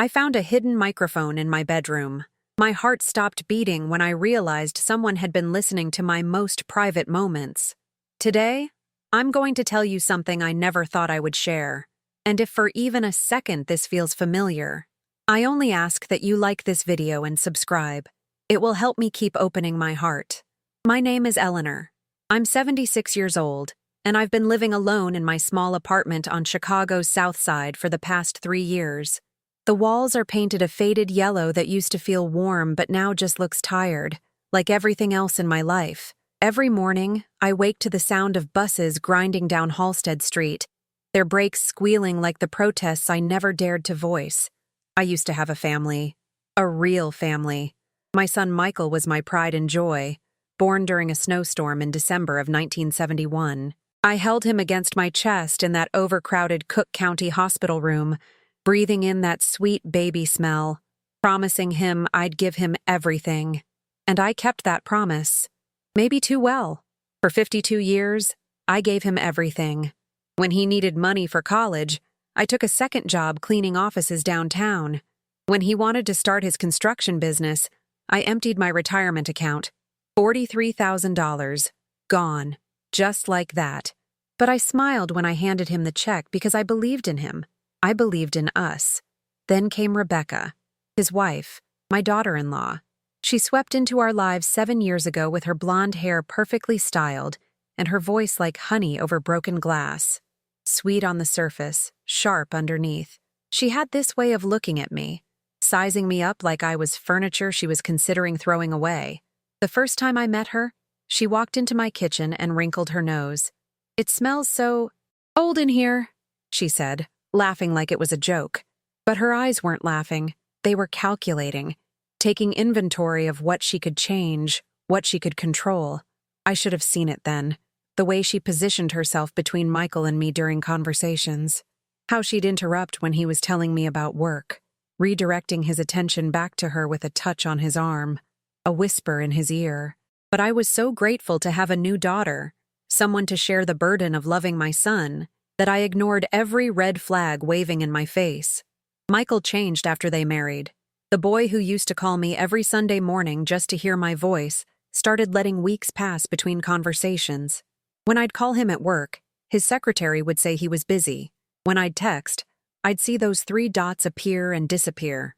I found a hidden microphone in my bedroom. My heart stopped beating when I realized someone had been listening to my most private moments. Today, I'm going to tell you something I never thought I would share. And if for even a second this feels familiar, I only ask that you like this video and subscribe. It will help me keep opening my heart. My name is Eleanor. I'm 76 years old, and I've been living alone in my small apartment on Chicago's South Side for the past 3 years. The walls are painted a faded yellow that used to feel warm but now just looks tired, like everything else in my life. Every morning, I wake to the sound of buses grinding down Halsted Street, their brakes squealing like the protests I never dared to voice. I used to have a family. A real family. My son Michael was my pride and joy, born during a snowstorm in December of 1971. I held him against my chest in that overcrowded Cook County hospital room, breathing in that sweet baby smell, promising him I'd give him everything. And I kept that promise. Maybe too well. For 52 years, I gave him everything. When he needed money for college, I took a second job cleaning offices downtown. When he wanted to start his construction business, I emptied my retirement account. $43,000. Gone. Just like that. But I smiled when I handed him the check because I believed in him. I believed in us. Then came Rebecca, his wife, my daughter-in-law. She swept into our lives 7 years ago with her blonde hair perfectly styled and her voice like honey over broken glass. Sweet on the surface, sharp underneath. She had this way of looking at me, sizing me up like I was furniture she was considering throwing away. The first time I met her, she walked into my kitchen and wrinkled her nose. "It smells so old in here," she said, laughing like it was a joke. But her eyes weren't laughing. They were calculating, taking inventory of what she could change, what she could control. I should have seen it then. The way she positioned herself between Michael and me during conversations. How she'd interrupt when he was telling me about work, redirecting his attention back to her with a touch on his arm, a whisper in his ear. But I was so grateful to have a new daughter, someone to share the burden of loving my son, that I ignored every red flag waving in my face. Michael changed after they married. The boy who used to call me every Sunday morning just to hear my voice started letting weeks pass between conversations. When I'd call him at work, his secretary would say he was busy. When I'd text, I'd see those 3 dots appear and disappear,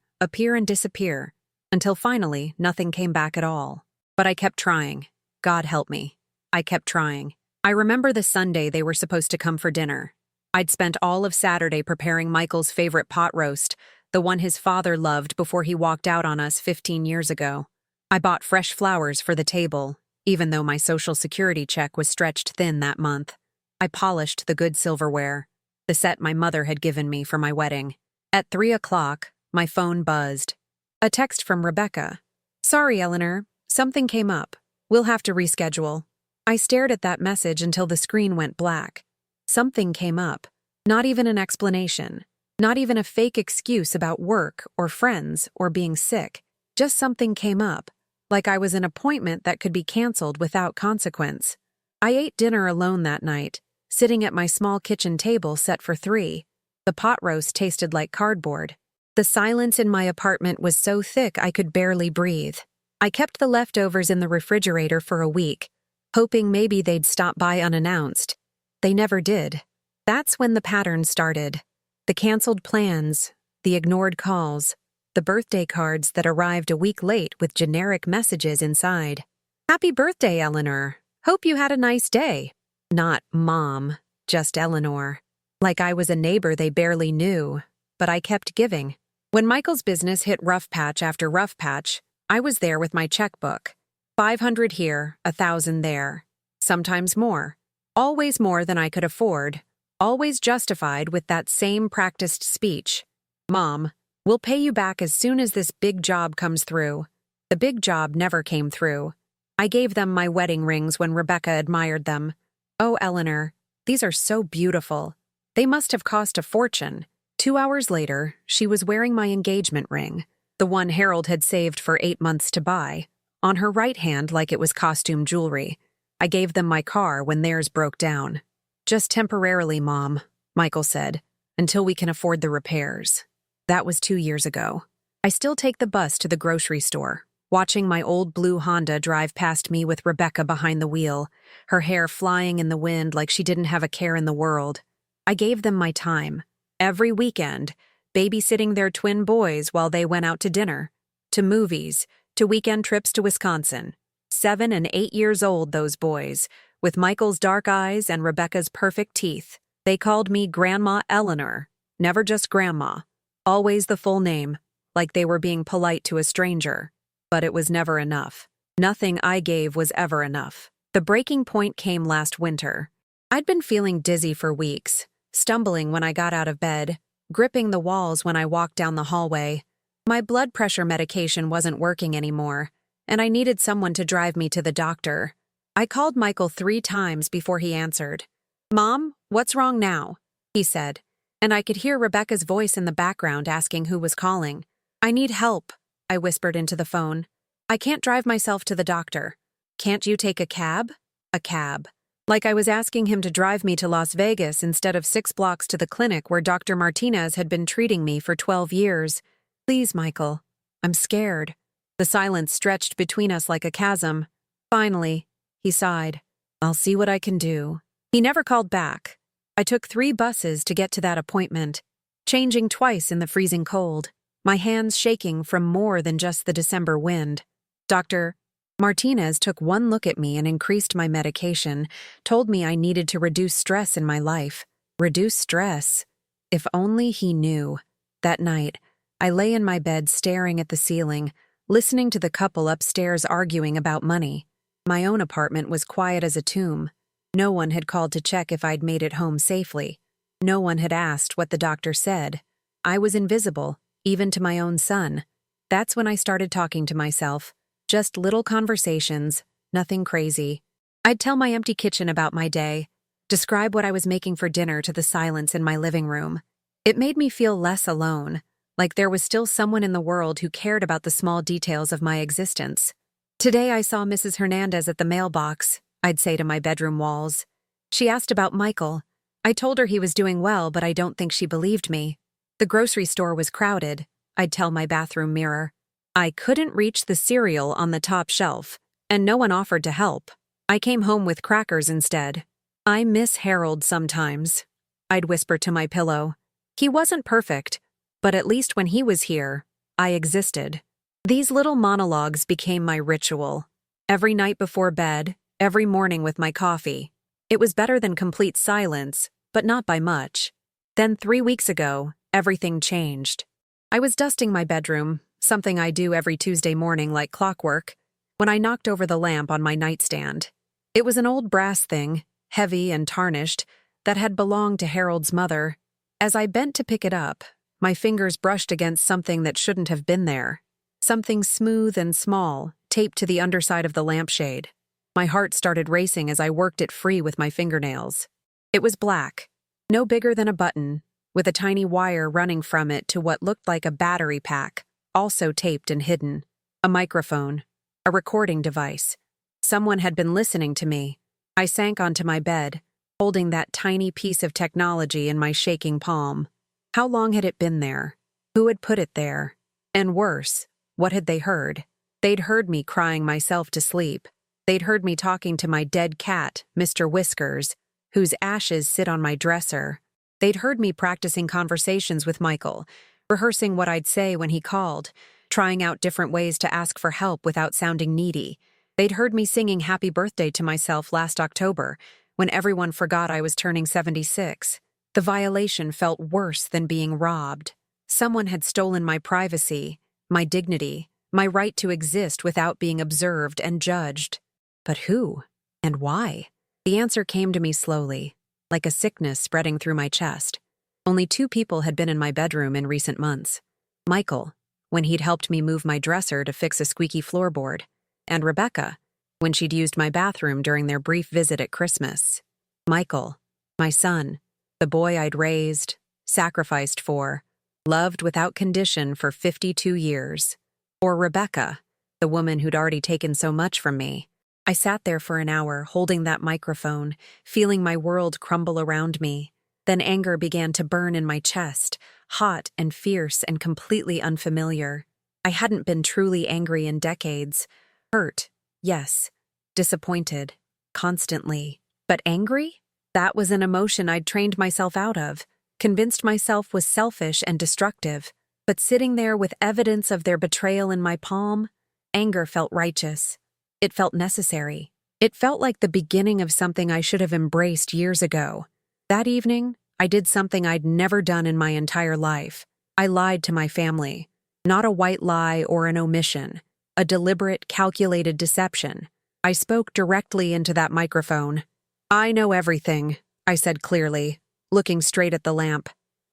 until finally nothing came back at all. But I kept trying. God help me. I kept trying. I remember the Sunday they were supposed to come for dinner. I'd spent all of Saturday preparing Michael's favorite pot roast, the one his father loved before he walked out on us 15 years ago. I bought fresh flowers for the table, even though my Social Security check was stretched thin that month. I polished the good silverware, the set my mother had given me for my wedding. At 3 o'clock, my phone buzzed. A text from Rebecca. "Sorry, Eleanor, something came up. We'll have to reschedule." I stared at that message until the screen went black. Something came up. Not even an explanation. Not even a fake excuse about work or friends or being sick. Just something came up, like I was an appointment that could be canceled without consequence. I ate dinner alone that night, sitting at my small kitchen table set for 3. The pot roast tasted like cardboard. The silence in my apartment was so thick I could barely breathe. I kept the leftovers in the refrigerator for a week, hoping maybe they'd stop by unannounced. They never did. That's when the pattern started. The canceled plans, the ignored calls, the birthday cards that arrived a week late with generic messages inside. "Happy birthday, Eleanor. Hope you had a nice day." Not Mom, just Eleanor. Like I was a neighbor they barely knew, but I kept giving. When Michael's business hit rough patch after rough patch, I was there with my checkbook. 500 here, 1,000 there. Sometimes more. Always more than I could afford. Always justified with that same practiced speech. "Mom, we'll pay you back as soon as this big job comes through." The big job never came through. I gave them my wedding rings when Rebecca admired them. "Oh, Eleanor, these are so beautiful. They must have cost a fortune." 2 hours later, she was wearing my engagement ring, the one Harold had saved for 8 months to buy, on her right hand like it was costume jewelry. I gave them my car when theirs broke down. "Just temporarily, Mom," Michael said, "until we can afford the repairs." That was 2 years ago. I still take the bus to the grocery store, watching my old blue Honda drive past me with Rebecca behind the wheel, her hair flying in the wind like she didn't have a care in the world. I gave them my time, every weekend, babysitting their twin boys while they went out to dinner, to movies, to weekend trips to Wisconsin. 7 and 8 years old, those boys, with Michael's dark eyes and Rebecca's perfect teeth. They called me Grandma Eleanor, never just Grandma. Always the full name, like they were being polite to a stranger. But it was never enough. Nothing I gave was ever enough. The breaking point came last winter. I'd been feeling dizzy for weeks, stumbling when I got out of bed, gripping the walls when I walked down the hallway. My blood pressure medication wasn't working anymore, and I needed someone to drive me to the doctor. I called Michael 3 times before he answered. "Mom, what's wrong now?" he said, and I could hear Rebecca's voice in the background asking who was calling. "I need help," I whispered into the phone. "I can't drive myself to the doctor. Can't you take a cab?" A cab. Like I was asking him to drive me to Las Vegas instead of 6 blocks to the clinic where Dr. Martinez had been treating me for 12 years. "Please, Michael. I'm scared." The silence stretched between us like a chasm. Finally, he sighed. "I'll see what I can do." He never called back. I took 3 buses to get to that appointment, changing twice in the freezing cold, my hands shaking from more than just the December wind. Dr. Martinez took one look at me and increased my medication, told me I needed to reduce stress in my life. Reduce stress? If only he knew. That night, I lay in my bed staring at the ceiling, listening to the couple upstairs arguing about money. My own apartment was quiet as a tomb. No one had called to check if I'd made it home safely. No one had asked what the doctor said. I was invisible, even to my own son. That's when I started talking to myself. Just little conversations, nothing crazy. I'd tell my empty kitchen about my day, describe what I was making for dinner to the silence in my living room. It made me feel less alone, like there was still someone in the world who cared about the small details of my existence. "Today I saw Mrs. Hernandez at the mailbox," I'd say to my bedroom walls. "She asked about Michael. I told her he was doing well, but I don't think she believed me. The grocery store was crowded," I'd tell my bathroom mirror. "I couldn't reach the cereal on the top shelf, and no one offered to help. I came home with crackers instead. I miss Harold sometimes," I'd whisper to my pillow. He wasn't perfect, but at least when he was here, I existed. These little monologues became my ritual. Every night before bed, every morning with my coffee. It was better than complete silence, but not by much. Then 3 weeks ago, everything changed. I was dusting my bedroom, something I do every Tuesday morning like clockwork, when I knocked over the lamp on my nightstand. It was an old brass thing, heavy and tarnished, that had belonged to Harold's mother. As I bent to pick it up, my fingers brushed against something that shouldn't have been there. Something smooth and small, taped to the underside of the lampshade. My heart started racing as I worked it free with my fingernails. It was black, no bigger than a button, with a tiny wire running from it to what looked like a battery pack, also taped and hidden. A microphone. A recording device. Someone had been listening to me. I sank onto my bed, holding that tiny piece of technology in my shaking palm. How long had it been there? Who had put it there? And worse, what had they heard? They'd heard me crying myself to sleep. They'd heard me talking to my dead cat, Mr. Whiskers, whose ashes sit on my dresser. They'd heard me practicing conversations with Michael, rehearsing what I'd say when he called, trying out different ways to ask for help without sounding needy. They'd heard me singing happy birthday to myself last October, when everyone forgot I was turning 76. The violation felt worse than being robbed. Someone had stolen my privacy, my dignity, my right to exist without being observed and judged. But who? And why? The answer came to me slowly, like a sickness spreading through my chest. Only 2 people had been in my bedroom in recent months. Michael, when he'd helped me move my dresser to fix a squeaky floorboard, and Rebecca, when she'd used my bathroom during their brief visit at Christmas. Michael, my son, the boy I'd raised, sacrificed for, loved without condition for 52 years. Or Rebecca, the woman who'd already taken so much from me. I sat there for an hour, holding that microphone, feeling my world crumble around me. Then anger began to burn in my chest, hot and fierce and completely unfamiliar. I hadn't been truly angry in decades. Hurt, yes. Disappointed, constantly. But angry? That was an emotion I'd trained myself out of, convinced myself was selfish and destructive. But sitting there with evidence of their betrayal in my palm, anger felt righteous. It felt necessary. It felt like the beginning of something I should have embraced years ago. That evening, I did something I'd never done in my entire life. I lied to my family. Not a white lie or an omission. A deliberate, calculated deception. I spoke directly into that microphone. "I know everything," I said clearly, looking straight at the lamp.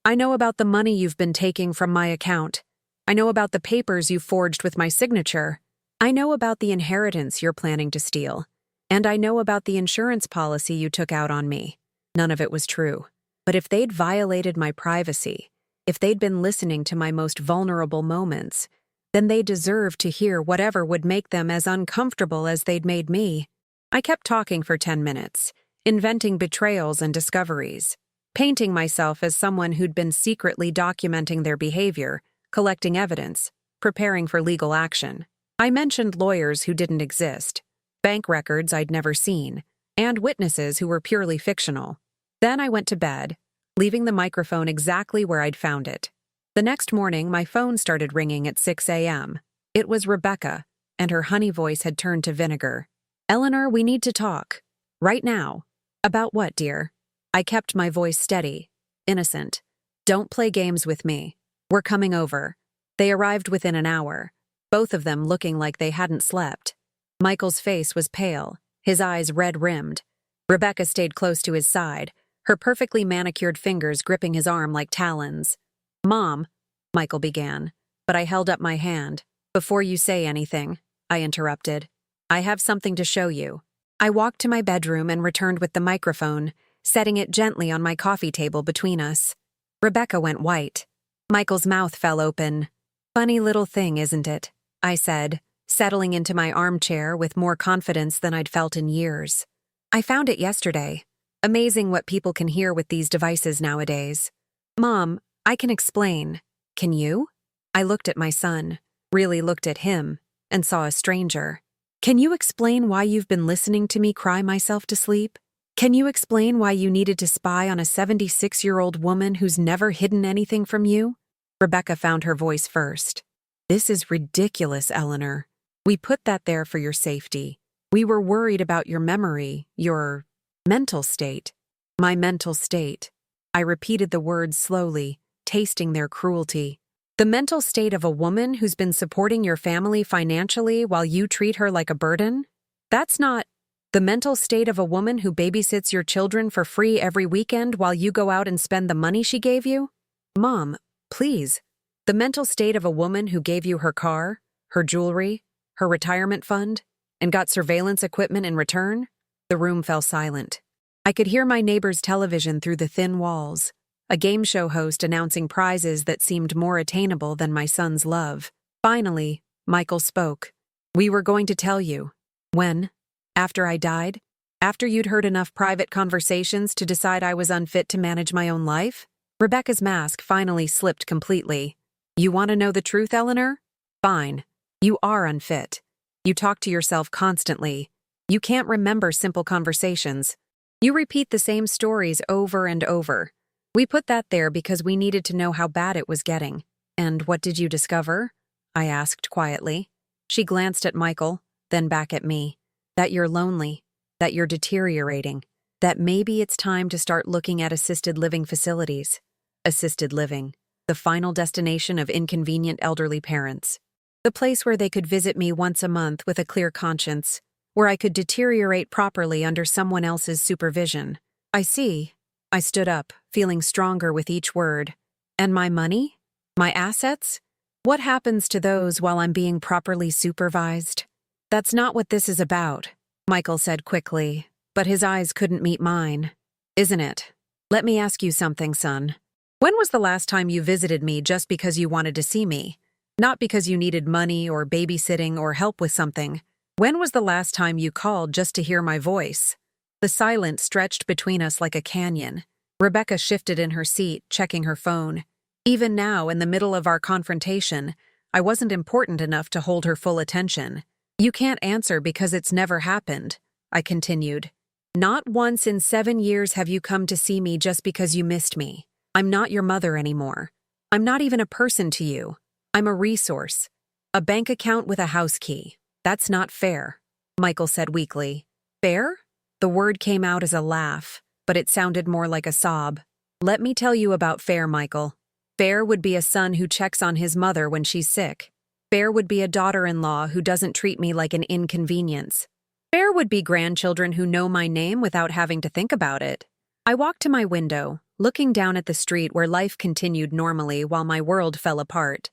"I know about the money you've been taking from my account. I know about the papers you forged with my signature. I know about the inheritance you're planning to steal. And I know about the insurance policy you took out on me." None of it was true. But if they'd violated my privacy, if they'd been listening to my most vulnerable moments, then they deserved to hear whatever would make them as uncomfortable as they'd made me. I kept talking for 10 minutes, inventing betrayals and discoveries, painting myself as someone who'd been secretly documenting their behavior, collecting evidence, preparing for legal action. I mentioned lawyers who didn't exist, bank records I'd never seen, and witnesses who were purely fictional. Then I went to bed, leaving the microphone exactly where I'd found it. The next morning, my phone started ringing at 6 a.m. It was Rebecca, and her honey voice had turned to vinegar. "Eleanor, we need to talk. Right now." "About what, dear?" I kept my voice steady, innocent. "Don't play games with me. We're coming over." They arrived within an hour, both of them looking like they hadn't slept. Michael's face was pale, his eyes red-rimmed. Rebecca stayed close to his side, her perfectly manicured fingers gripping his arm like talons. "Mom," Michael began, but I held up my hand. "Before you say anything," I interrupted, "I have something to show you." I walked to my bedroom and returned with the microphone, setting it gently on my coffee table between us. Rebecca went white. Michael's mouth fell open. "Funny little thing, isn't it?" I said, settling into my armchair with more confidence than I'd felt in years. "I found it yesterday. Amazing what people can hear with these devices nowadays." "Mom, I can explain. Can you?" I looked at my son, really looked at him, and saw a stranger. "Can you explain why you've been listening to me cry myself to sleep? Can you explain why you needed to spy on a 76-year-old woman who's never hidden anything from you?" Rebecca found her voice first. "This is ridiculous, Eleanor. We put that there for your safety. We were worried about your memory, your mental state." "My mental state." I repeated the words slowly, tasting their cruelty. "The mental state of a woman who's been supporting your family financially while you treat her like a burden? That's not the mental state of a woman who babysits your children for free every weekend while you go out and spend the money she gave you? Mom, please. The mental state of a woman who gave you her car, her jewelry, her retirement fund, and got surveillance equipment in return?" The room fell silent. I could hear my neighbor's television through the thin walls, a game show host announcing prizes that seemed more attainable than my son's love. Finally, Michael spoke. "We were going to tell you." "When? After I died? After you'd heard enough private conversations to decide I was unfit to manage my own life?" Rebecca's mask finally slipped completely. "You want to know the truth, Eleanor? Fine. You are unfit. You talk to yourself constantly. You can't remember simple conversations. You repeat the same stories over and over. We put that there because we needed to know how bad it was getting." "And what did you discover?" I asked quietly. She glanced at Michael, then back at me. "That you're lonely, that you're deteriorating, that maybe it's time to start looking at assisted living facilities." Assisted living, the final destination of inconvenient elderly parents. The place where they could visit me once a month with a clear conscience, where I could deteriorate properly under someone else's supervision. "I see." I stood up, feeling stronger with each word. "And my money? My assets? What happens to those while I'm being properly supervised?" "That's not what this is about," Michael said quickly, but his eyes couldn't meet mine. "Isn't it? Let me ask you something, son. When was the last time you visited me just because you wanted to see me? Not because you needed money or babysitting or help with something. When was the last time you called just to hear my voice?" The silence stretched between us like a canyon. Rebecca shifted in her seat, checking her phone. Even now, in the middle of our confrontation, I wasn't important enough to hold her full attention. You can't answer because it's never happened, I continued. Not once in 7 years have you come to see me just because you missed me. I'm not your mother anymore. I'm not even a person to you. I'm a resource. A bank account with a house key. That's not fair, Michael said weakly. Fair? The word came out as a laugh, but it sounded more like a sob. Let me tell you about fair, Michael. Fair would be a son who checks on his mother when she's sick. Fair would be a daughter-in-law who doesn't treat me like an inconvenience. Fair would be grandchildren who know my name without having to think about it. I walked to my window, looking down at the street where life continued normally while my world fell apart.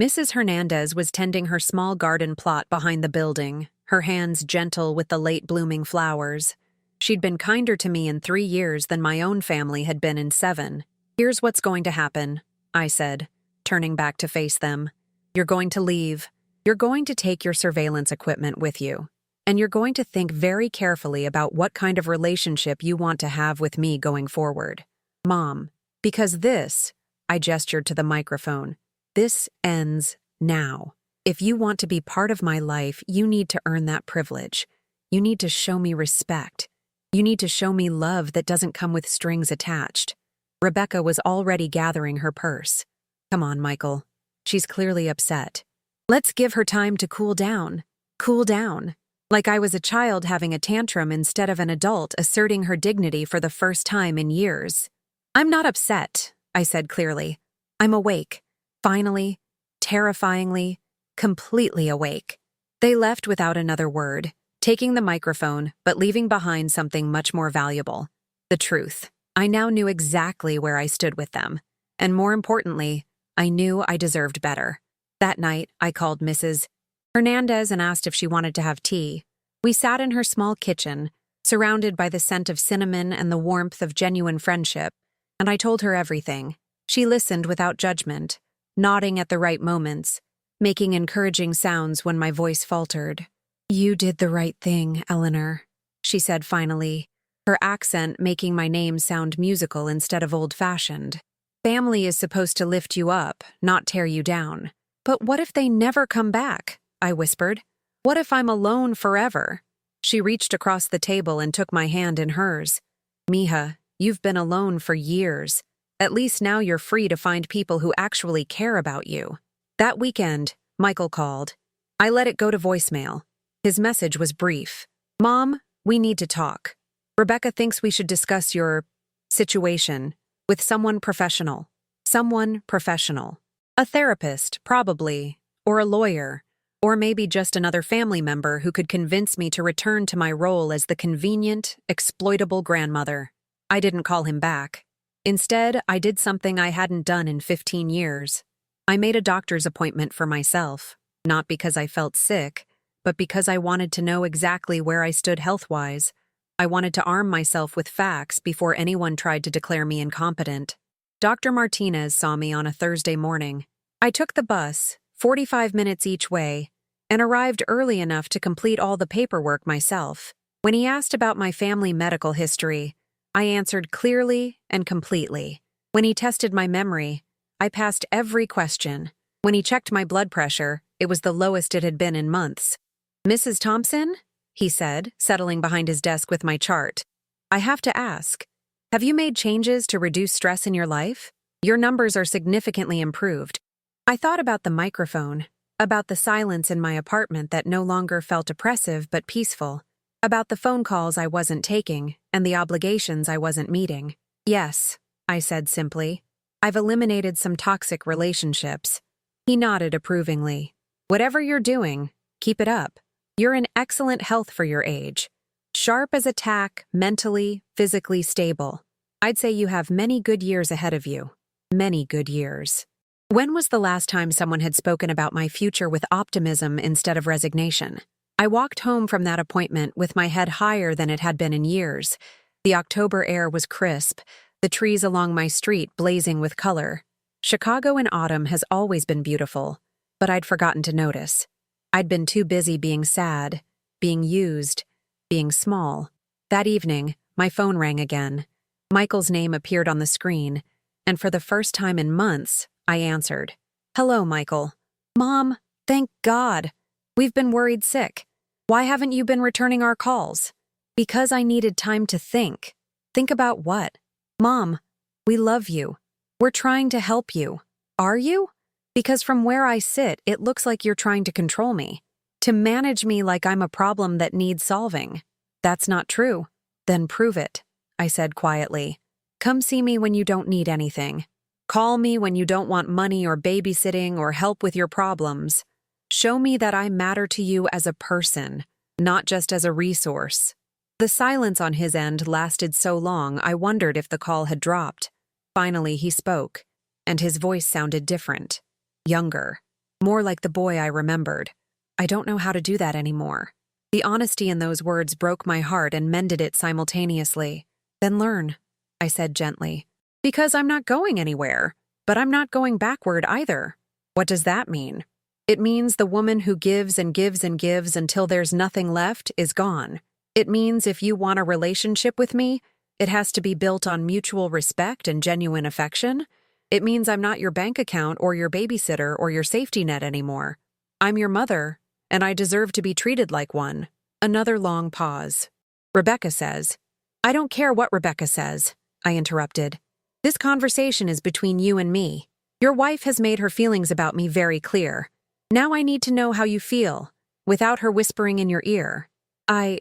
Mrs. Hernandez was tending her small garden plot behind the building, her hands gentle with the late-blooming flowers. She'd been kinder to me in 3 years than my own family had been in 7. Here's what's going to happen, I said, turning back to face them. You're going to leave. You're going to take your surveillance equipment with you. And you're going to think very carefully about what kind of relationship you want to have with me going forward. Mom, because this, I gestured to the microphone, this ends now. If you want to be part of my life, you need to earn that privilege. You need to show me respect. You need to show me love that doesn't come with strings attached. Rebecca was already gathering her purse. Come on, Michael. She's clearly upset. Let's give her time to cool down. Cool down. Like I was a child having a tantrum instead of an adult asserting her dignity for the first time in years. I'm not upset, I said clearly. I'm awake. Finally, terrifyingly, completely awake. They left without another word, taking the microphone but leaving behind something much more valuable. The truth. I now knew exactly where I stood with them. And more importantly, I knew I deserved better. That night, I called Mrs. Hernandez and asked if she wanted to have tea. We sat in her small kitchen, surrounded by the scent of cinnamon and the warmth of genuine friendship, and I told her everything. She listened without judgment, nodding at the right moments, making encouraging sounds when my voice faltered. You did the right thing, Eleanor, she said finally, her accent making my name sound musical instead of old-fashioned. Family is supposed to lift you up, not tear you down. But what if they never come back? I whispered. What if I'm alone forever? She reached across the table and took my hand in hers. Mija, you've been alone for years. At least now you're free to find people who actually care about you. That weekend, Michael called. I let it go to voicemail. His message was brief. Mom, we need to talk. Rebecca thinks we should discuss your situation with someone professional. Someone professional. A therapist, probably, or a lawyer, or maybe just another family member who could convince me to return to my role as the convenient, exploitable grandmother. I didn't call him back. Instead, I did something I hadn't done in 15 years. I made a doctor's appointment for myself, not because I felt sick, but because I wanted to know exactly where I stood health-wise. I wanted to arm myself with facts before anyone tried to declare me incompetent. Dr. Martinez saw me on a Thursday morning. I took the bus, 45 minutes each way, and arrived early enough to complete all the paperwork myself. When he asked about my family medical history, I answered clearly and completely. When he tested my memory, I passed every question. When he checked my blood pressure, it was the lowest it had been in months. Mrs. Thompson? He said, settling behind his desk with my chart. I have to ask, have you made changes to reduce stress in your life? Your numbers are significantly improved. I thought about the microphone, about the silence in my apartment that no longer felt oppressive but peaceful, about the phone calls I wasn't taking and the obligations I wasn't meeting. Yes, I said simply. I've eliminated some toxic relationships. He nodded approvingly. Whatever you're doing, keep it up. You're in excellent health for your age. Sharp as a tack, mentally, physically stable. I'd say you have many good years ahead of you. Many good years. When was the last time someone had spoken about my future with optimism instead of resignation? I walked home from that appointment with my head higher than it had been in years. The October air was crisp, the trees along my street blazing with color. Chicago in autumn has always been beautiful, but I'd forgotten to notice. I'd been too busy being sad, being used, being small. That evening, my phone rang again. Michael's name appeared on the screen, and for the first time in months, I answered. Hello, Michael. Mom, thank God. We've been worried sick. Why haven't you been returning our calls? Because I needed time to think. Think about what? Mom, we love you. We're trying to help you. Are you? Because from where I sit, it looks like you're trying to control me. To manage me like I'm a problem that needs solving. That's not true. Then prove it, I said quietly. Come see me when you don't need anything. Call me when you don't want money or babysitting or help with your problems. Show me that I matter to you as a person, not just as a resource. The silence on his end lasted so long I wondered if the call had dropped. Finally, he spoke, and his voice sounded different. Younger. More like the boy I remembered. I don't know how to do that anymore. The honesty in those words broke my heart and mended it simultaneously. Then learn, I said gently. Because I'm not going anywhere, but I'm not going backward either. What does that mean? It means the woman who gives and gives and gives until there's nothing left is gone. It means if you want a relationship with me, it has to be built on mutual respect and genuine affection. It means I'm not your bank account or your babysitter or your safety net anymore. I'm your mother, and I deserve to be treated like one. Another long pause. Rebecca says. I don't care what Rebecca says, I interrupted. This conversation is between you and me. Your wife has made her feelings about me very clear. Now I need to know how you feel, without her whispering in your ear. I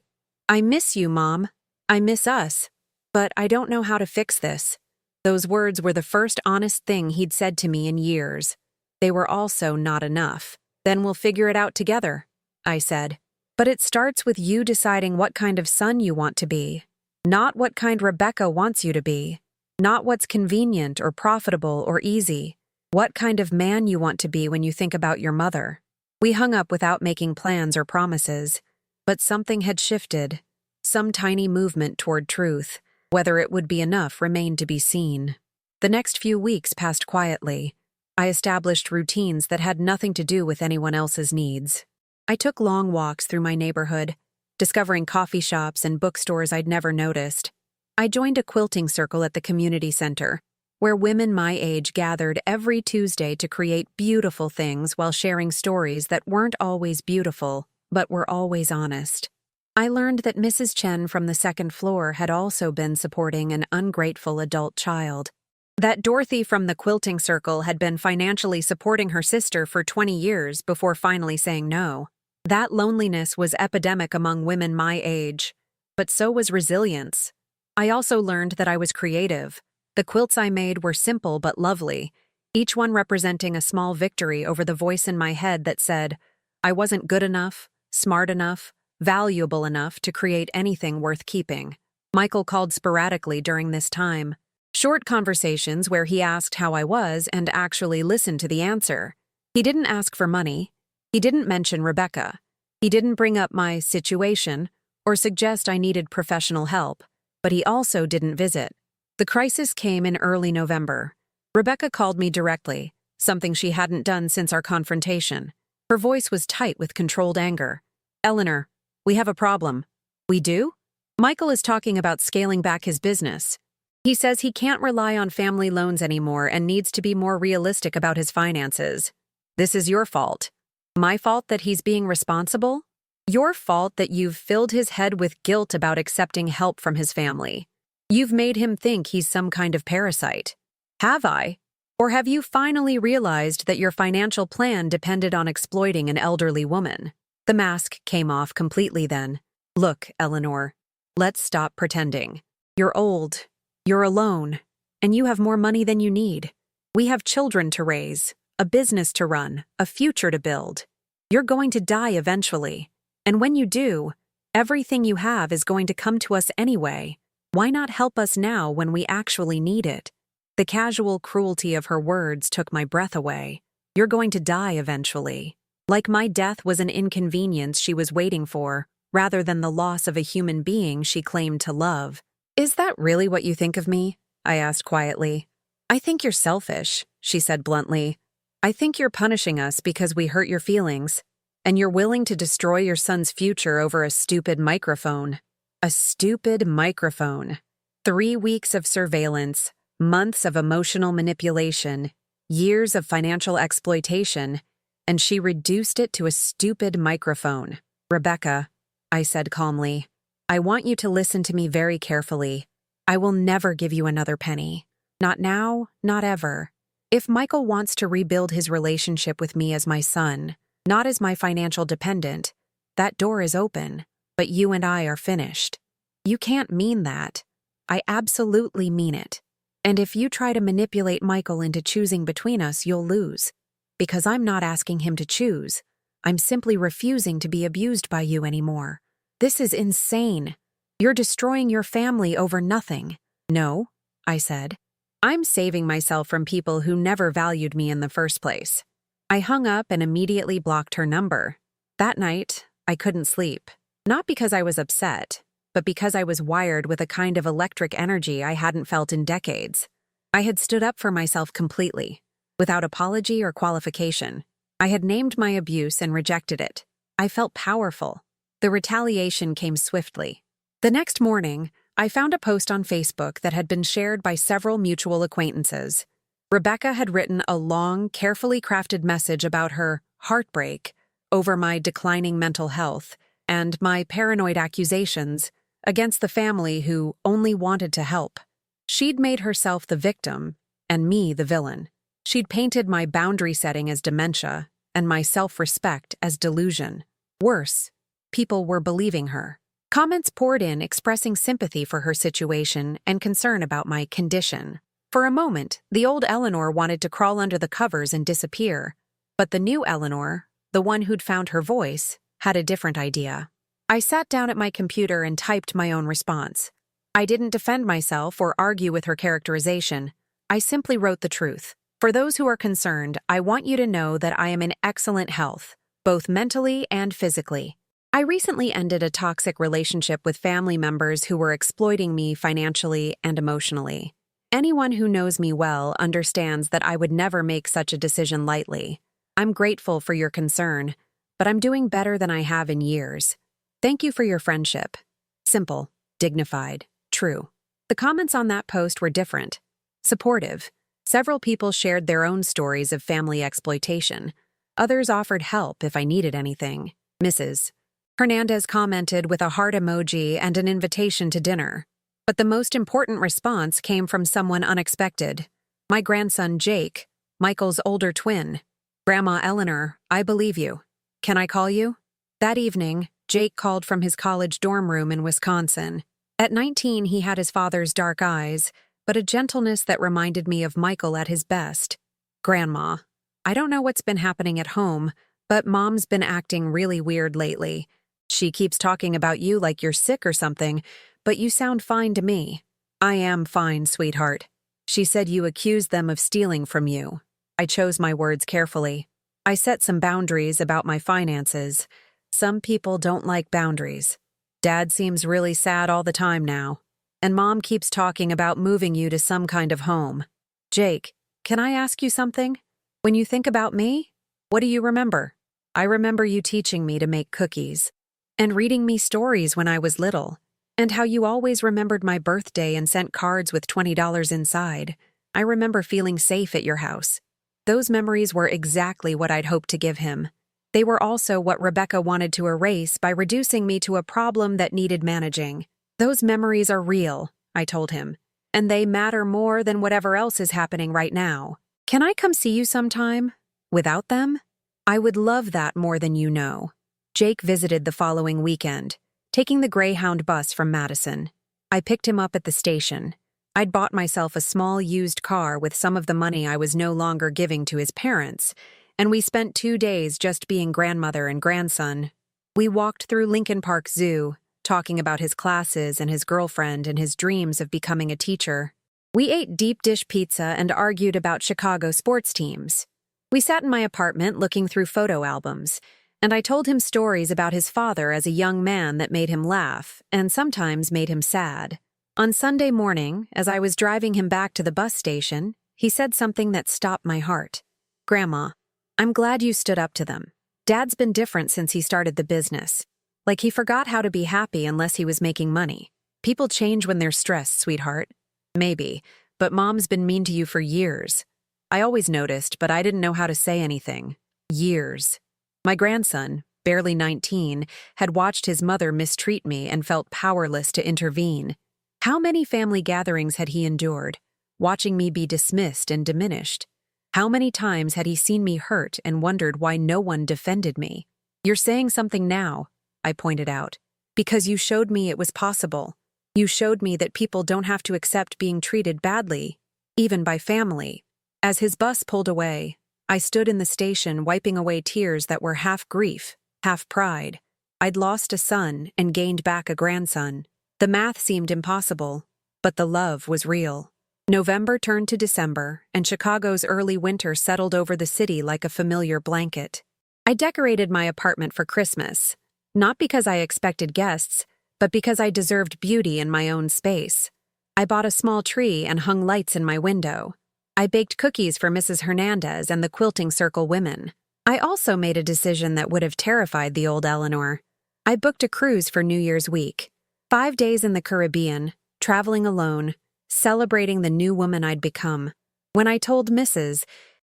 miss you, Mom. I miss us. But I don't know how to fix this. Those words were the first honest thing he'd said to me in years. They were also not enough. Then we'll figure it out together, I said. But it starts with you deciding what kind of son you want to be. Not what kind Rebecca wants you to be. Not what's convenient or profitable or easy. What kind of man you want to be when you think about your mother. We hung up without making plans or promises. But something had shifted. Some tiny movement toward truth. Whether it would be enough remained to be seen. The next few weeks passed quietly. I established routines that had nothing to do with anyone else's needs. I took long walks through my neighborhood, discovering coffee shops and bookstores I'd never noticed. I joined a quilting circle at the community center, where women my age gathered every Tuesday to create beautiful things while sharing stories that weren't always beautiful, but were always honest. I learned that Mrs. Chen from the second floor had also been supporting an ungrateful adult child. That Dorothy from the quilting circle had been financially supporting her sister for 20 years before finally saying no. That loneliness was epidemic among women my age, but so was resilience. I also learned that I was creative. The quilts I made were simple but lovely, each one representing a small victory over the voice in my head that said, I wasn't good enough, smart enough, valuable enough to create anything worth keeping. Michael called sporadically during this time. Short conversations where he asked how I was and actually listened to the answer. He didn't ask for money. He didn't mention Rebecca. He didn't bring up my situation or suggest I needed professional help, but he also didn't visit. The crisis came in early November. Rebecca called me directly, something she hadn't done since our confrontation. Her voice was tight with controlled anger. Eleanor, we have a problem. We do? Michael is talking about scaling back his business. He says he can't rely on family loans anymore and needs to be more realistic about his finances. This is your fault. My fault that he's being responsible? Your fault that you've filled his head with guilt about accepting help from his family. You've made him think he's some kind of parasite. Have I? Or have you finally realized that your financial plan depended on exploiting an elderly woman? The mask came off completely then. Look, Eleanor, let's stop pretending. You're old. You're alone, and you have more money than you need. We have children to raise, a business to run, a future to build. You're going to die eventually, and when you do, everything you have is going to come to us anyway. Why not help us now when we actually need it? The casual cruelty of her words took my breath away. You're going to die eventually. Like my death was an inconvenience she was waiting for, rather than the loss of a human being she claimed to love. Is that really what you think of me? I asked quietly. I think you're selfish, she said bluntly. I think you're punishing us because we hurt your feelings, and you're willing to destroy your son's future over a stupid microphone. A stupid microphone. 3 weeks of surveillance, months of emotional manipulation. years of financial exploitation, and she reduced it to a stupid microphone. Rebecca, I said calmly, I want you to listen to me very carefully. I will never give you another penny. Not now, not ever. If Michael wants to rebuild his relationship with me as my son, not as my financial dependent, that door is open, but you and I are finished. You can't mean that. I absolutely mean it. And if you try to manipulate Michael into choosing between us, you'll lose. Because I'm not asking him to choose. I'm simply refusing to be abused by you anymore. This is insane. You're destroying your family over nothing. No, I said. I'm saving myself from people who never valued me in the first place. I hung up and immediately blocked her number. That night, I couldn't sleep. Not because I was upset, but because I was wired with a kind of electric energy I hadn't felt in decades. I had stood up for myself completely, without apology or qualification. I had named my abuse and rejected it. I felt powerful. The retaliation came swiftly. The next morning, I found a post on Facebook that had been shared by several mutual acquaintances. Rebecca had written a long, carefully crafted message about her heartbreak over my declining mental health and my paranoid accusations against the family who only wanted to help. She'd made herself the victim and me the villain. She'd painted my boundary setting as dementia and my self-respect as delusion. Worse, people were believing her. Comments poured in expressing sympathy for her situation and concern about my condition. For a moment, the old Eleanor wanted to crawl under the covers and disappear. But the new Eleanor, the one who'd found her voice, had a different idea. I sat down at my computer and typed my own response. I didn't defend myself or argue with her characterization. I simply wrote the truth. For those who are concerned, I want you to know that I am in excellent health, both mentally and physically. I recently ended a toxic relationship with family members who were exploiting me financially and emotionally. Anyone who knows me well understands that I would never make such a decision lightly. I'm grateful for your concern, but I'm doing better than I have in years. Thank you for your friendship. Simple, dignified, true. The comments on that post were different. Supportive. Several people shared their own stories of family exploitation. Others offered help if I needed anything. Mrs. Hernandez commented with a heart emoji and an invitation to dinner. But the most important response came from someone unexpected. My grandson Jake, Michael's older twin. Grandma Eleanor, I believe you. Can I call you? That evening, Jake called from his college dorm room in Wisconsin. At 19, he had his father's dark eyes, but a gentleness that reminded me of Michael at his best. Grandma, I don't know what's been happening at home, but Mom's been acting really weird lately. She keeps talking about you like you're sick or something, but you sound fine to me. I am fine, sweetheart. She said you accused them of stealing from you. I chose my words carefully. I set some boundaries about my finances. Some people don't like boundaries. Dad seems really sad all the time now. And Mom keeps talking about moving you to some kind of home. Jake, can I ask you something? When you think about me, what do you remember? I remember you teaching me to make cookies. And reading me stories when I was little, and how you always remembered my birthday and sent cards with $20 inside. I remember feeling safe at your house. Those memories were exactly what I'd hoped to give him. They were also what Rebecca wanted to erase by reducing me to a problem that needed managing. Those memories are real, I told him, and they matter more than whatever else is happening right now. Can I come see you sometime? Without them? I would love that more than you know. Jake visited the following weekend, taking the Greyhound bus from Madison. I picked him up at the station. I'd bought myself a small used car with some of the money I was no longer giving to his parents, and we spent 2 days just being grandmother and grandson. We walked through Lincoln Park Zoo, talking about his classes and his girlfriend and his dreams of becoming a teacher. We ate deep dish pizza and argued about Chicago sports teams. We sat in my apartment looking through photo albums, and I told him stories about his father as a young man that made him laugh and sometimes made him sad. On Sunday morning, as I was driving him back to the bus station, he said something that stopped my heart. Grandma, I'm glad you stood up to them. Dad's been different since he started the business. Like he forgot how to be happy unless he was making money. People change when they're stressed, sweetheart. Maybe, but Mom's been mean to you for years. I always noticed, but I didn't know how to say anything. Years. My grandson, barely 19, had watched his mother mistreat me and felt powerless to intervene. How many family gatherings had he endured, watching me be dismissed and diminished? How many times had he seen me hurt and wondered why no one defended me? "You're saying something now," I pointed out, "because you showed me it was possible. You showed me that people don't have to accept being treated badly, even by family." As his bus pulled away, I stood in the station wiping away tears that were half grief, half pride. I'd lost a son and gained back a grandson. The math seemed impossible, but the love was real. November turned to December, and Chicago's early winter settled over the city like a familiar blanket. I decorated my apartment for Christmas, not because I expected guests, but because I deserved beauty in my own space. I bought a small tree and hung lights in my window. I baked cookies for Mrs. Hernandez and the Quilting Circle women. I also made a decision that would have terrified the old Eleanor. I booked a cruise for New Year's week. 5 days in the Caribbean, traveling alone, celebrating the new woman I'd become. When I told Mrs.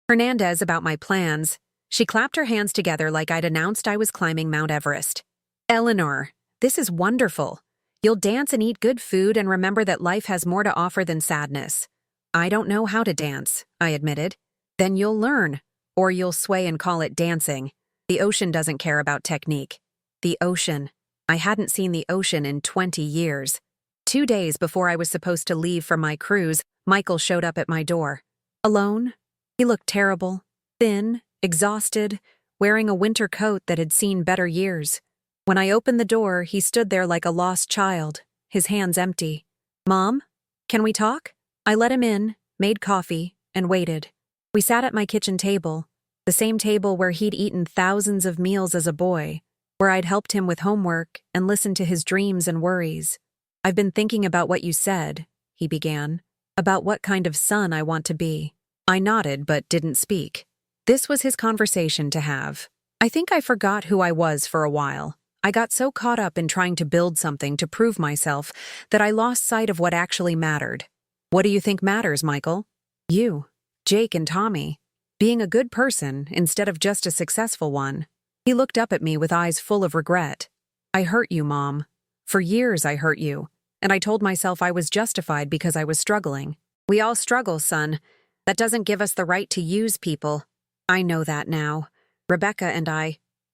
Hernandez about my plans, she clapped her hands together like I'd announced I was climbing Mount Everest. "Eleanor, this is wonderful. You'll dance and eat good food and remember that life has more to offer than sadness." "I don't know how to dance," I admitted. "Then you'll learn, or you'll sway and call it dancing. The ocean doesn't care about technique." The ocean. I hadn't seen the ocean in 20 years. 2 days before I was supposed to leave for my cruise, Michael showed up at my door. Alone? He looked terrible, thin, exhausted, wearing a winter coat that had seen better years. When I opened the door, he stood there like a lost child, his hands empty. "Mom, can we talk?" I let him in, made coffee, and waited. We sat at my kitchen table, the same table where he'd eaten thousands of meals as a boy, where I'd helped him with homework and listened to his dreams and worries. "I've been thinking about what you said," he began, "about what kind of son I want to be." I nodded but didn't speak. This was his conversation to have. I think I forgot who I was for a while. I got so caught up in trying to build something to prove myself that I lost sight of what actually mattered. "What do you think matters, Michael?" "You, Jake, and Tommy. Being a good person instead of just a successful one." He looked up at me with eyes full of regret. "I hurt you, Mom. For years I hurt you, and I told myself I was justified because I was struggling." "We all struggle, son. That doesn't give us the right to use people." "I know that now. Rebecca and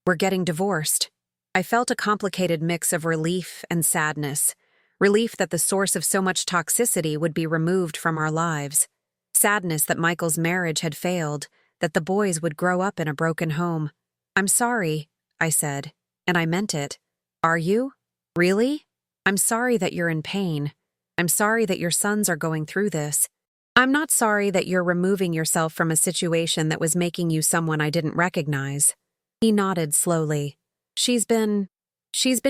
we're getting divorced." I felt a complicated mix of relief and sadness. Relief that the source of so much toxicity would be removed from our lives. Sadness that Michael's marriage had failed, that the boys would grow up in a broken home. "I'm sorry," I said, and I meant it. "Are you? Really? I'm sorry that you're in pain. I'm sorry that your sons are going through this. I'm not sorry that you're removing yourself from a situation that was making you someone I didn't recognize." He nodded slowly. She's been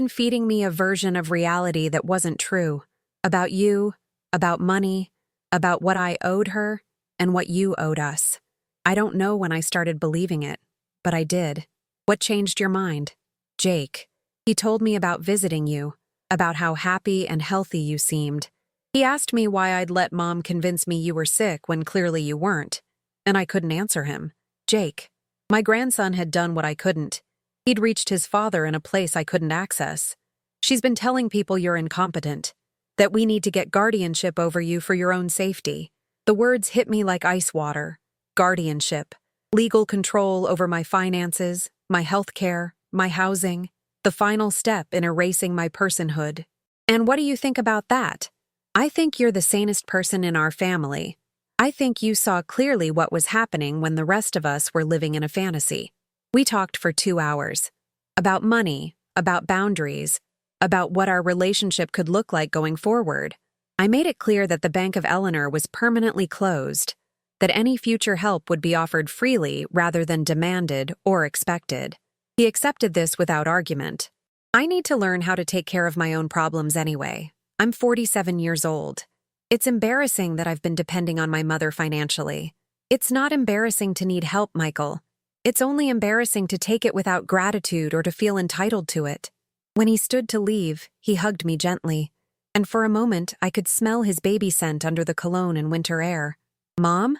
feeding me a version of reality that wasn't true. About you, about money, about what I owed her, and what you owed us. I don't know when I started believing it, but I did. What changed your mind?" "Jake. He told me about visiting you, about how happy and healthy you seemed. He asked me why I'd let Mom convince me you were sick when clearly you weren't, and I couldn't answer him. Jake. My grandson had done what I couldn't. He'd reached his father in a place I couldn't access. She's been telling people you're incompetent, that we need to get guardianship over you for your own safety." The words hit me like ice water. Guardianship. Legal control over my finances, my health care, my housing. The final step in erasing my personhood. "And what do you think about that?" "I think you're the sanest person in our family. I think you saw clearly what was happening when the rest of us were living in a fantasy." We talked for 2 hours. About money, about boundaries, about what our relationship could look like going forward. I made it clear that the Bank of Eleanor was permanently closed, that any future help would be offered freely rather than demanded or expected. He accepted this without argument. I need to learn how to take care of my own problems anyway. I'm 47 years old. It's embarrassing that I've been depending on my mother financially. It's not embarrassing to need help, Michael. It's only embarrassing to take it without gratitude or to feel entitled to it. When he stood to leave, he hugged me gently, and for a moment I could smell his baby scent under the cologne and winter air. "Mom,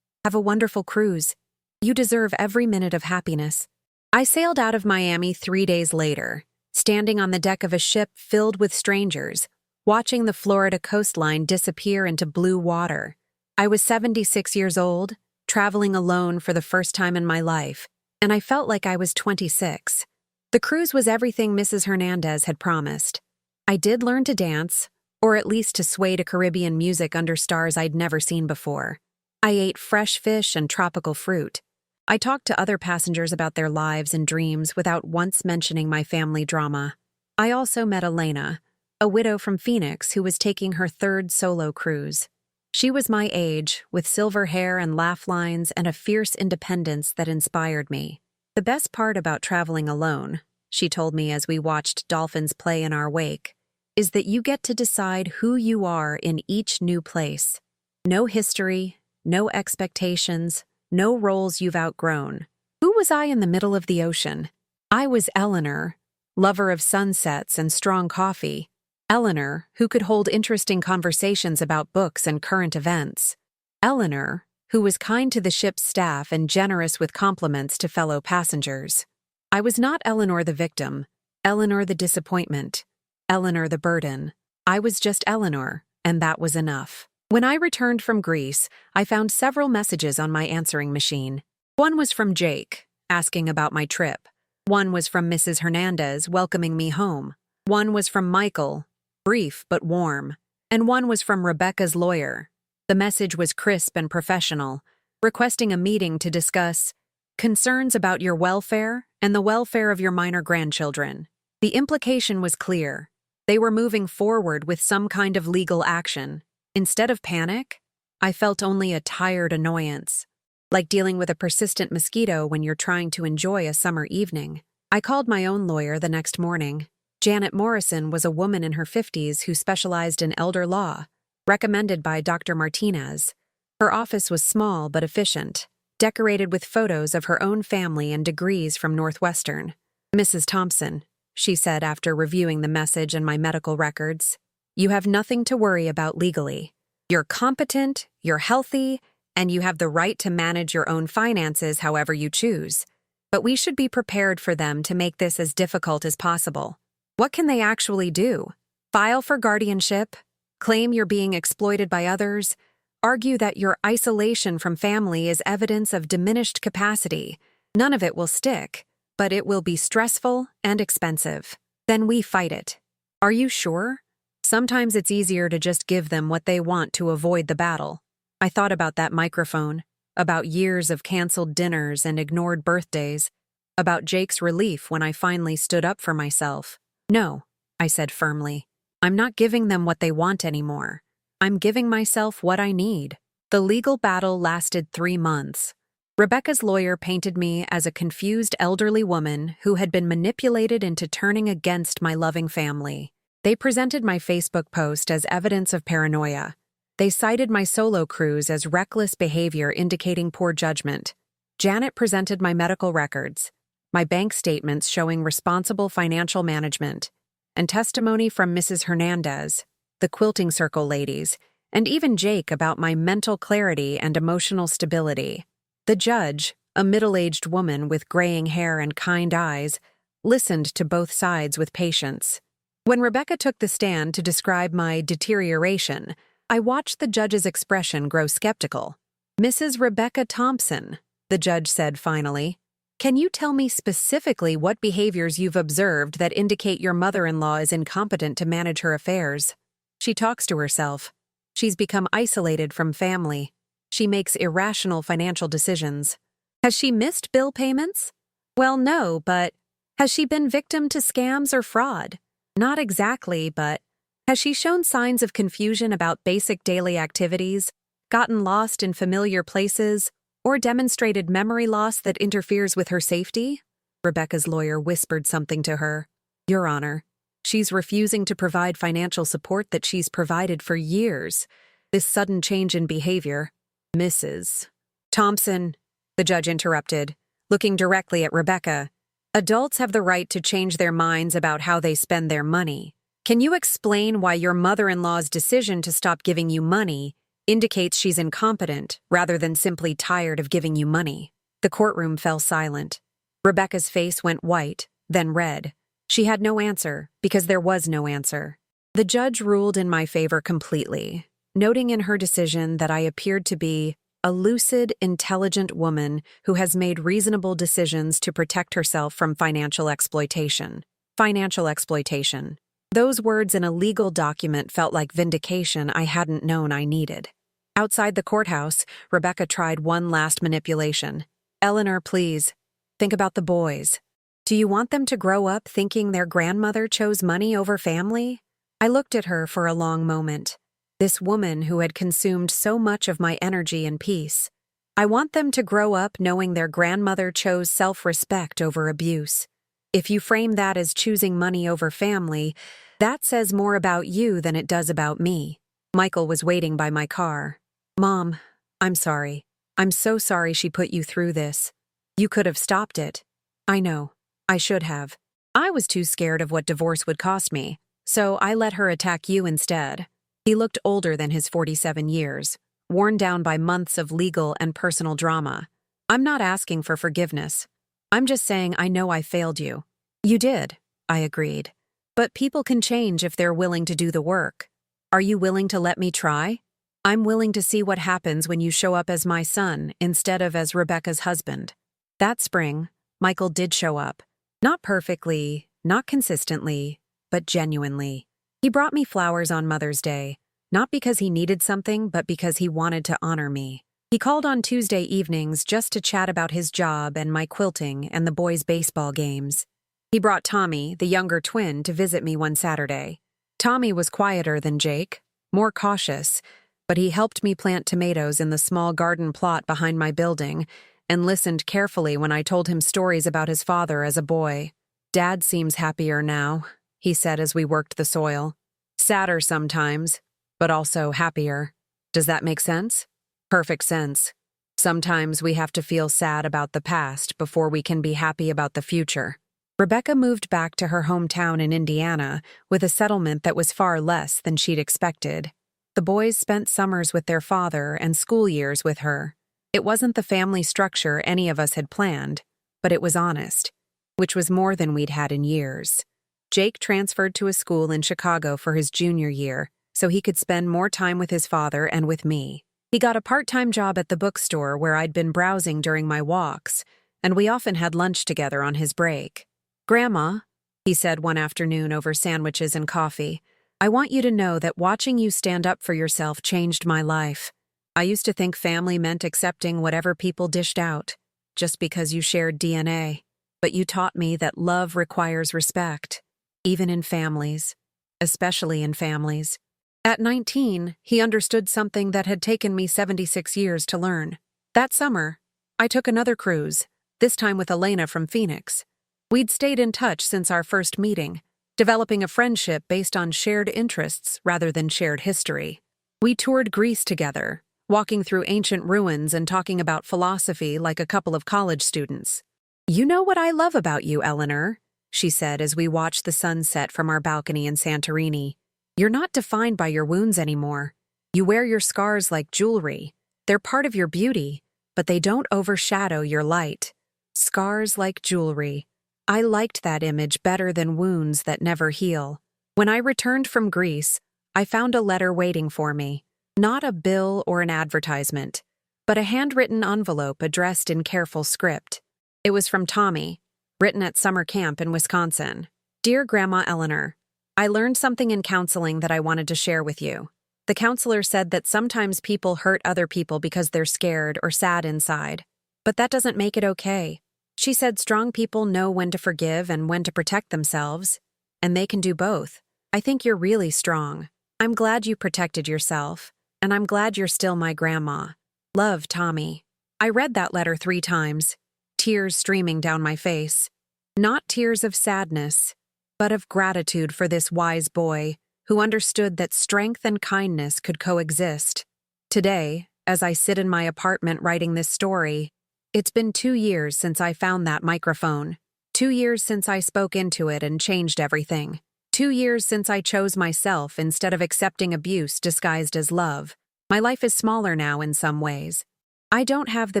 Have a wonderful cruise. You deserve every minute of happiness. I sailed out of Miami 3 days later, standing on the deck of a ship filled with strangers, watching the Florida coastline disappear into blue water. I was 76 years old, traveling alone for the first time in my life, and I felt like I was 26. The cruise was everything Mrs. Hernandez had promised. I did learn to dance, or at least to sway to Caribbean music under stars I'd never seen before. I ate fresh fish and tropical fruit. I talked to other passengers about their lives and dreams without once mentioning my family drama. I also met Elena, a widow from Phoenix who was taking her third solo cruise. She was my age, with silver hair and laugh lines and a fierce independence that inspired me. The best part about traveling alone, she told me as we watched dolphins play in our wake, is that you get to decide who you are in each new place. No history, no expectations, no roles you've outgrown. Who was I in the middle of the ocean? I was Eleanor, lover of sunsets and strong coffee. Eleanor, who could hold interesting conversations about books and current events. Eleanor, who was kind to the ship's staff and generous with compliments to fellow passengers. I was not Eleanor the victim, Eleanor the disappointment, Eleanor the burden. I was just Eleanor, and that was enough. When I returned from Greece, I found several messages on my answering machine. One was from Jake, asking about my trip. One was from Mrs. Hernandez, welcoming me home. One was from Michael, brief but warm. And one was from Rebecca's lawyer. The message was crisp and professional, requesting a meeting to discuss concerns about your welfare and the welfare of your minor grandchildren. The implication was clear. They were moving forward with some kind of legal action. Instead of panic, I felt only a tired annoyance, like dealing with a persistent mosquito when you're trying to enjoy a summer evening. I called my own lawyer the next morning. Janet Morrison was a woman in her 50s who specialized in elder law, recommended by Dr. Martinez. Her office was small but efficient, decorated with photos of her own family and degrees from Northwestern. "Mrs. Thompson," she said after reviewing the message and my medical records, "you have nothing to worry about legally. You're competent, you're healthy, and you have the right to manage your own finances however you choose. But we should be prepared for them to make this as difficult as possible. What can they actually do? File for guardianship? Claim you're being exploited by others? Argue that your isolation from family is evidence of diminished capacity? None of it will stick, but it will be stressful and expensive. Then we fight it. Are you sure? Sometimes it's easier to just give them what they want to avoid the battle." I thought about that microphone, about years of canceled dinners and ignored birthdays, about Jake's relief when I finally stood up for myself. "No," I said firmly. "I'm not giving them what they want anymore. I'm giving myself what I need." The legal battle lasted 3 months. Rebecca's lawyer painted me as a confused elderly woman who had been manipulated into turning against my loving family. They presented my Facebook post as evidence of paranoia. They cited my solo cruise as reckless behavior indicating poor judgment. Janet presented my medical records, my bank statements showing responsible financial management, and testimony from Mrs. Hernandez, the quilting circle ladies, and even Jake about my mental clarity and emotional stability. The judge, a middle-aged woman with graying hair and kind eyes, listened to both sides with patience. When Rebecca took the stand to describe my deterioration, I watched the judge's expression grow skeptical. "Mrs. Rebecca Thompson," the judge said finally, "can you tell me specifically what behaviors you've observed that indicate your mother-in-law is incompetent to manage her affairs? She talks to herself. She's become isolated from family. She makes irrational financial decisions. Has she missed bill payments? Well, no, but has she been victim to scams or fraud? Not exactly, but has she shown signs of confusion about basic daily activities, gotten lost in familiar places, or demonstrated memory loss that interferes with her safety?" Rebecca's lawyer whispered something to her. "Your Honor, she's refusing to provide financial support that she's provided for years. This sudden change in behavior..." "Mrs. Thompson," the judge interrupted, looking directly at Rebecca, "adults have the right to change their minds about how they spend their money. Can you explain why your mother-in-law's decision to stop giving you money Indicates she's incompetent rather than simply tired of giving you money. The courtroom fell silent. Rebecca's face went white, then red. She had no answer because there was no answer. The judge ruled in my favor completely, noting in her decision that I appeared to be a lucid, intelligent woman who has made reasonable decisions to protect herself from financial exploitation. Financial exploitation. Those words in a legal document felt like vindication I hadn't known I needed. Outside the courthouse, Rebecca tried one last manipulation. "Eleanor, please, think about the boys. Do you want them to grow up thinking their grandmother chose money over family?" I looked at her for a long moment. This woman who had consumed so much of my energy and peace. I want them to grow up knowing their grandmother chose self-respect over abuse. If you frame that as choosing money over family, that says more about you than it does about me. Michael was waiting by my car. "Mom, I'm sorry. I'm so sorry she put you through this. You could have stopped it." "I know. I should have. I was too scared of what divorce would cost me, so I let her attack you instead." He looked older than his 47 years, worn down by months of legal and personal drama. "I'm not asking for forgiveness. I'm just saying I know I failed you." "You did," I agreed. "But people can change if they're willing to do the work. Are you willing to let me try? I'm willing to see what happens when you show up as my son instead of as Rebecca's husband." That spring, Michael did show up. Not perfectly, not consistently, but genuinely. He brought me flowers on Mother's Day, not because he needed something, but because he wanted to honor me. He called on Tuesday evenings just to chat about his job and my quilting and the boys' baseball games. He brought Tommy, the younger twin, to visit me one Saturday. Tommy was quieter than Jake, more cautious, but he helped me plant tomatoes in the small garden plot behind my building and listened carefully when I told him stories about his father as a boy. "Dad seems happier now," he said as we worked the soil. "Sadder sometimes, but also happier. Does that make sense?" "Perfect sense. Sometimes we have to feel sad about the past before we can be happy about the future." Rebecca moved back to her hometown in Indiana with a settlement that was far less than she'd expected. The boys spent summers with their father and school years with her. It wasn't the family structure any of us had planned, but it was honest, which was more than we'd had in years. Jake transferred to a school in Chicago for his junior year, so he could spend more time with his father and with me. He got a part-time job at the bookstore where I'd been browsing during my walks, and we often had lunch together on his break. "Grandma," he said one afternoon over sandwiches and coffee, "I want you to know that watching you stand up for yourself changed my life. I used to think family meant accepting whatever people dished out, just because you shared DNA. But you taught me that love requires respect, even in families, especially in families." At 19, he understood something that had taken me 76 years to learn. That summer, I took another cruise, this time with Elena from Phoenix. We'd stayed in touch since our first meeting, developing a friendship based on shared interests rather than shared history. We toured Greece together, walking through ancient ruins and talking about philosophy like a couple of college students. "You know what I love about you, Eleanor," she said as we watched the sun set from our balcony in Santorini. "You're not defined by your wounds anymore. You wear your scars like jewelry. They're part of your beauty, but they don't overshadow your light. Scars like jewelry. I liked that image better than wounds that never heal." When I returned from Greece, I found a letter waiting for me. Not a bill or an advertisement, but a handwritten envelope addressed in careful script. It was from Tommy, written at summer camp in Wisconsin. "Dear Grandma Eleanor, I learned something in counseling that I wanted to share with you. The counselor said that sometimes people hurt other people because they're scared or sad inside, but that doesn't make it okay. She said strong people know when to forgive and when to protect themselves, and they can do both. I think you're really strong. I'm glad you protected yourself, and I'm glad you're still my grandma. Love, Tommy." I read that letter 3 times, tears streaming down my face. Not tears of sadness, but of gratitude for this wise boy who understood that strength and kindness could coexist. Today, as I sit in my apartment writing this story, it's been 2 years since I found that microphone. 2 years since I spoke into it and changed everything. 2 years since I chose myself instead of accepting abuse disguised as love. My life is smaller now in some ways. I don't have the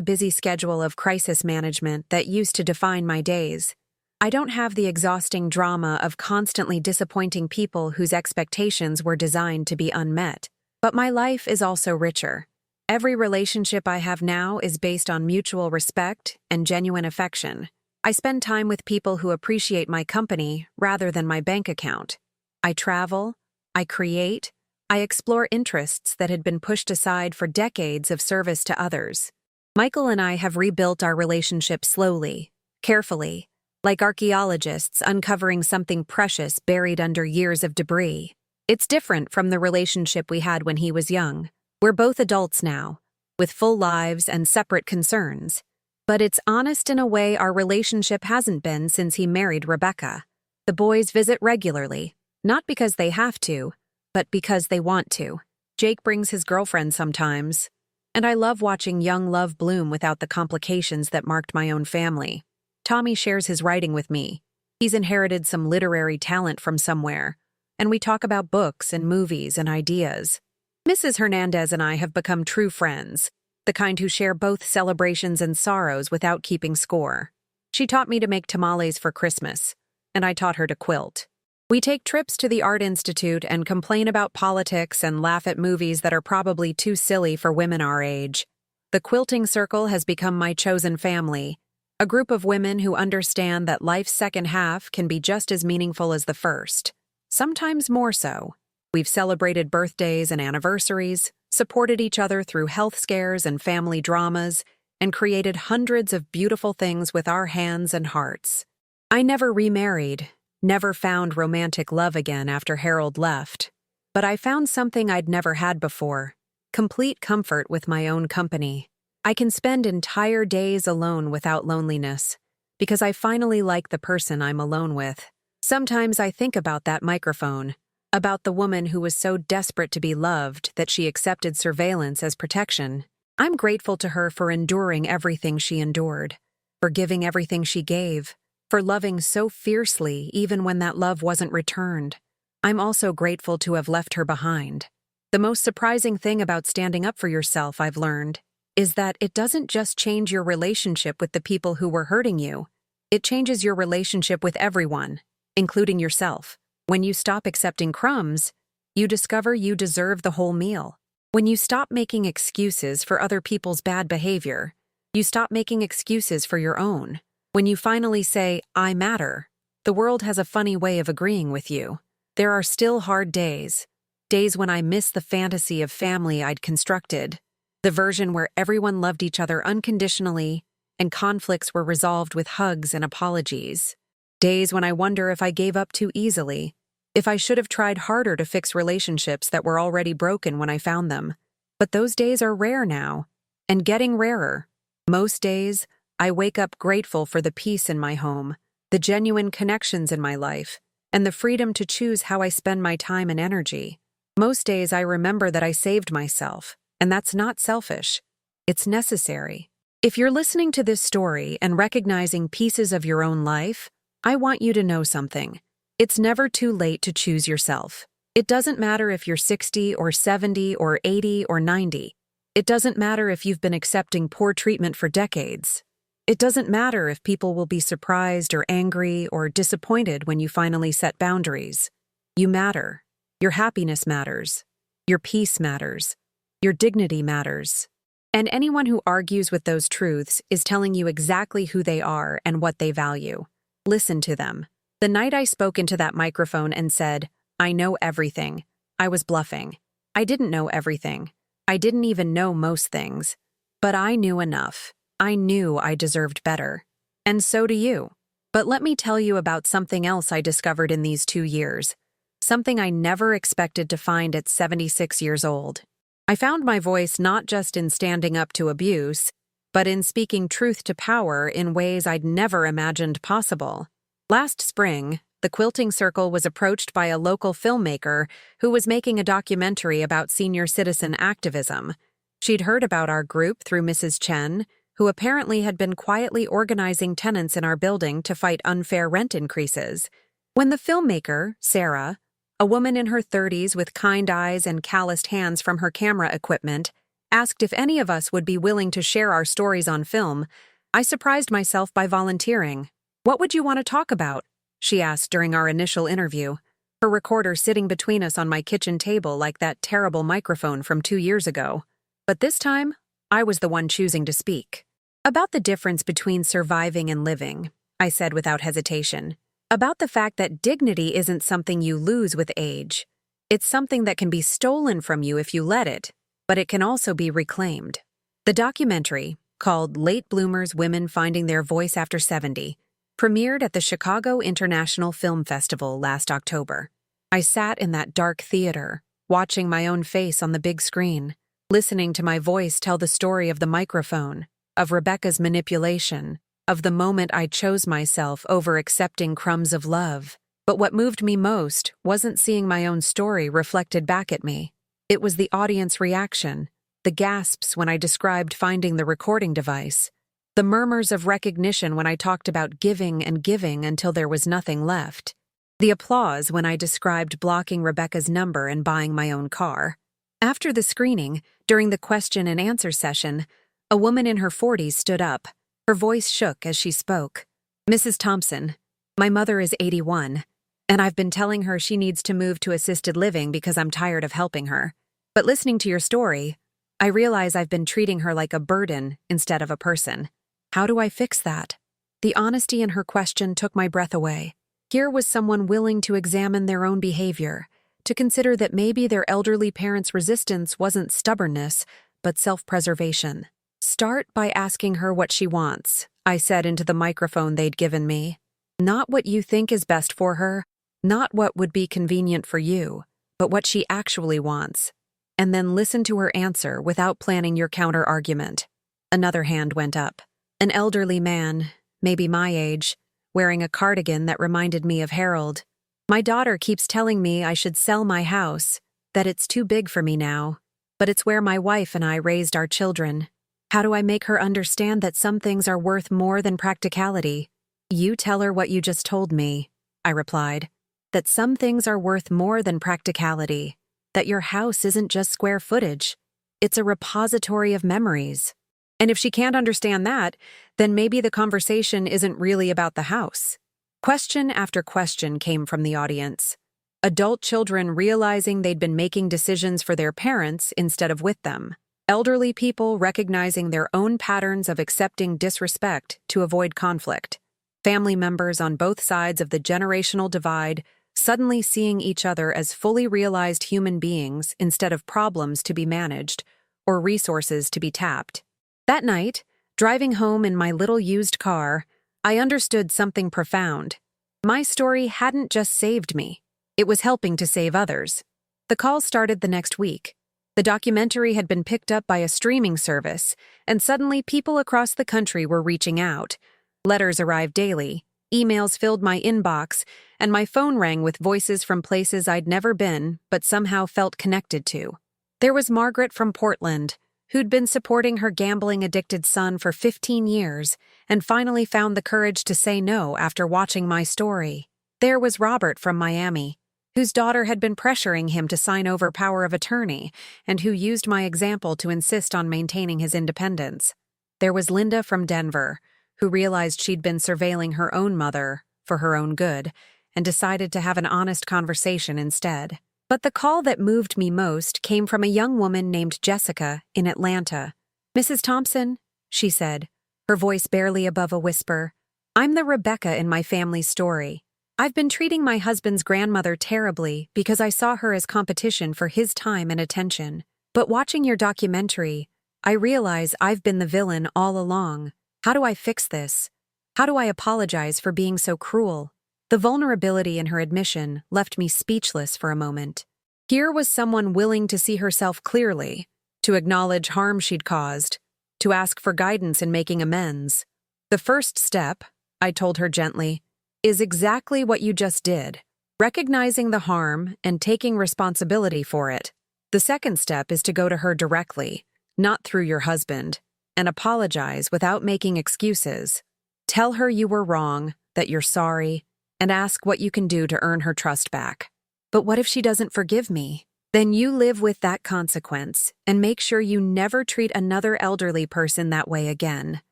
busy schedule of crisis management that used to define my days. I don't have the exhausting drama of constantly disappointing people whose expectations were designed to be unmet. But my life is also richer. Every relationship I have now is based on mutual respect and genuine affection. I spend time with people who appreciate my company rather than my bank account. I travel, I create, I explore interests that had been pushed aside for decades of service to others. Michael and I have rebuilt our relationship slowly, carefully, like archaeologists uncovering something precious buried under years of debris. It's different from the relationship we had when he was young. We're both adults now, with full lives and separate concerns. But it's honest in a way our relationship hasn't been since he married Rebecca. The boys visit regularly, not because they have to, but because they want to. Jake brings his girlfriend sometimes, and I love watching young love bloom without the complications that marked my own family. Tommy shares his writing with me. He's inherited some literary talent from somewhere, and we talk about books and movies and ideas. Mrs. Hernandez and I have become true friends, the kind who share both celebrations and sorrows without keeping score. She taught me to make tamales for Christmas, and I taught her to quilt. We take trips to the Art Institute and complain about politics and laugh at movies that are probably too silly for women our age. The quilting circle has become my chosen family, a group of women who understand that life's second half can be just as meaningful as the first, sometimes more so. We've celebrated birthdays and anniversaries, supported each other through health scares and family dramas, and created hundreds of beautiful things with our hands and hearts. I never remarried, never found romantic love again after Harold left, but I found something I'd never had before: complete comfort with my own company. I can spend entire days alone without loneliness, because I finally like the person I'm alone with. Sometimes I think about that microphone, about the woman who was so desperate to be loved that she accepted surveillance as protection. I'm grateful to her for enduring everything she endured, for giving everything she gave, for loving so fiercely even when that love wasn't returned. I'm also grateful to have left her behind. The most surprising thing about standing up for yourself, I've learned, is that it doesn't just change your relationship with the people who were hurting you. It changes your relationship with everyone, including yourself. When you stop accepting crumbs, you discover you deserve the whole meal. When you stop making excuses for other people's bad behavior, you stop making excuses for your own. When you finally say, "I matter," the world has a funny way of agreeing with you. There are still hard days when I miss the fantasy of family I'd constructed, the version where everyone loved each other unconditionally and conflicts were resolved with hugs and apologies. Days when I wonder if I gave up too easily, if I should have tried harder to fix relationships that were already broken when I found them. But those days are rare now, and getting rarer. Most days, I wake up grateful for the peace in my home, the genuine connections in my life, and the freedom to choose how I spend my time and energy. Most days I remember that I saved myself, and that's not selfish. It's necessary. If you're listening to this story and recognizing pieces of your own life, I want you to know something. It's never too late to choose yourself. It doesn't matter if you're 60 or 70 or 80 or 90. It doesn't matter if you've been accepting poor treatment for decades. It doesn't matter if people will be surprised or angry or disappointed when you finally set boundaries. You matter. Your happiness matters. Your peace matters. Your dignity matters. And anyone who argues with those truths is telling you exactly who they are and what they value. Listen to them. The night I spoke into that microphone and said, "I know everything," I was bluffing. I didn't know everything. I didn't even know most things. But I knew enough. I knew I deserved better. And so do you. But let me tell you about something else I discovered in these 2 years. Something I never expected to find at 76 years old. I found my voice not just in standing up to abuse, but in speaking truth to power in ways I'd never imagined possible. Last spring, the Quilting Circle was approached by a local filmmaker who was making a documentary about senior citizen activism. She'd heard about our group through Mrs. Chen, who apparently had been quietly organizing tenants in our building to fight unfair rent increases. When the filmmaker, Sarah, A woman in her 30s with kind eyes and calloused hands from her camera equipment asked if any of us would be willing to share our stories on film. I surprised myself by volunteering. "What would you want to talk about?" she asked during our initial interview, her recorder sitting between us on my kitchen table like that terrible microphone from 2 years ago. But this time, I was the one choosing to speak. "About the difference between surviving and living," I said without hesitation. "About the fact that dignity isn't something you lose with age. It's something that can be stolen from you if you let it, but it can also be reclaimed." The documentary, called Late Bloomers: Women Finding Their Voice After 70, premiered at the Chicago International Film Festival last October. I sat in that dark theater, watching my own face on the big screen, listening to my voice tell the story of the microphone, of Rebecca's manipulation, of the moment I chose myself over accepting crumbs of love. But what moved me most wasn't seeing my own story reflected back at me. It was the audience reaction, the gasps when I described finding the recording device, the murmurs of recognition when I talked about giving and giving until there was nothing left, the applause when I described blocking Rebecca's number and buying my own car. After the screening, during the question and answer session, a woman in her 40s stood up. Her voice shook as she spoke. "Mrs. Thompson, my mother is 81, and I've been telling her she needs to move to assisted living because I'm tired of helping her. But listening to your story, I realize I've been treating her like a burden instead of a person. How do I fix that?" The honesty in her question took my breath away. Here was someone willing to examine their own behavior, to consider that maybe their elderly parents' resistance wasn't stubbornness, but self-preservation. "Start by asking her what she wants," I said into the microphone they'd given me. "Not what you think is best for her, not what would be convenient for you, but what she actually wants. And then listen to her answer without planning your counter-argument." Another hand went up. An elderly man, maybe my age, wearing a cardigan that reminded me of Harold. "My daughter keeps telling me I should sell my house, that it's too big for me now, but it's where my wife and I raised our children. How do I make her understand that some things are worth more than practicality?" "You tell her what you just told me," I replied, "that some things are worth more than practicality, that your house isn't just square footage, it's a repository of memories." And if she can't understand that, then maybe the conversation isn't really about the house. Question after question came from the audience. Adult children realizing they'd been making decisions for their parents instead of with them. Elderly people recognizing their own patterns of accepting disrespect to avoid conflict. Family members on both sides of the generational divide suddenly seeing each other as fully realized human beings instead of problems to be managed or resources to be tapped. That night, driving home in my little used car, I understood something profound. My story hadn't just saved me. It was helping to save others. The call started the next week. The documentary had been picked up by a streaming service, and suddenly people across the country were reaching out. Letters arrived daily, emails filled my inbox, and my phone rang with voices from places I'd never been but somehow felt connected to. There was Margaret from Portland, who'd been supporting her gambling-addicted son for 15 years and finally found the courage to say no after watching my story. There was Robert from Miami, whose daughter had been pressuring him to sign over power of attorney and who used my example to insist on maintaining his independence. There was Linda from Denver, who realized she'd been surveilling her own mother for her own good and decided to have an honest conversation instead. But the call that moved me most came from a young woman named Jessica in Atlanta. "Mrs. Thompson," she said, her voice barely above a whisper, "I'm the Rebecca in my family's story. I've been treating my husband's grandmother terribly because I saw her as competition for his time and attention. But watching your documentary, I realize I've been the villain all along. How do I fix this? How do I apologize for being so cruel?" The vulnerability in her admission left me speechless for a moment. Here was someone willing to see herself clearly, to acknowledge harm she'd caused, to ask for guidance in making amends. "The first step," I told her gently, "is exactly what you just did, recognizing the harm and taking responsibility for it. The second step is to go to her directly, not through your husband, and apologize without making excuses. Tell her you were wrong, that you're sorry, and ask what you can do to earn her trust back." But what if she doesn't forgive me? Then you live with that consequence and make sure you never treat another elderly person that way again.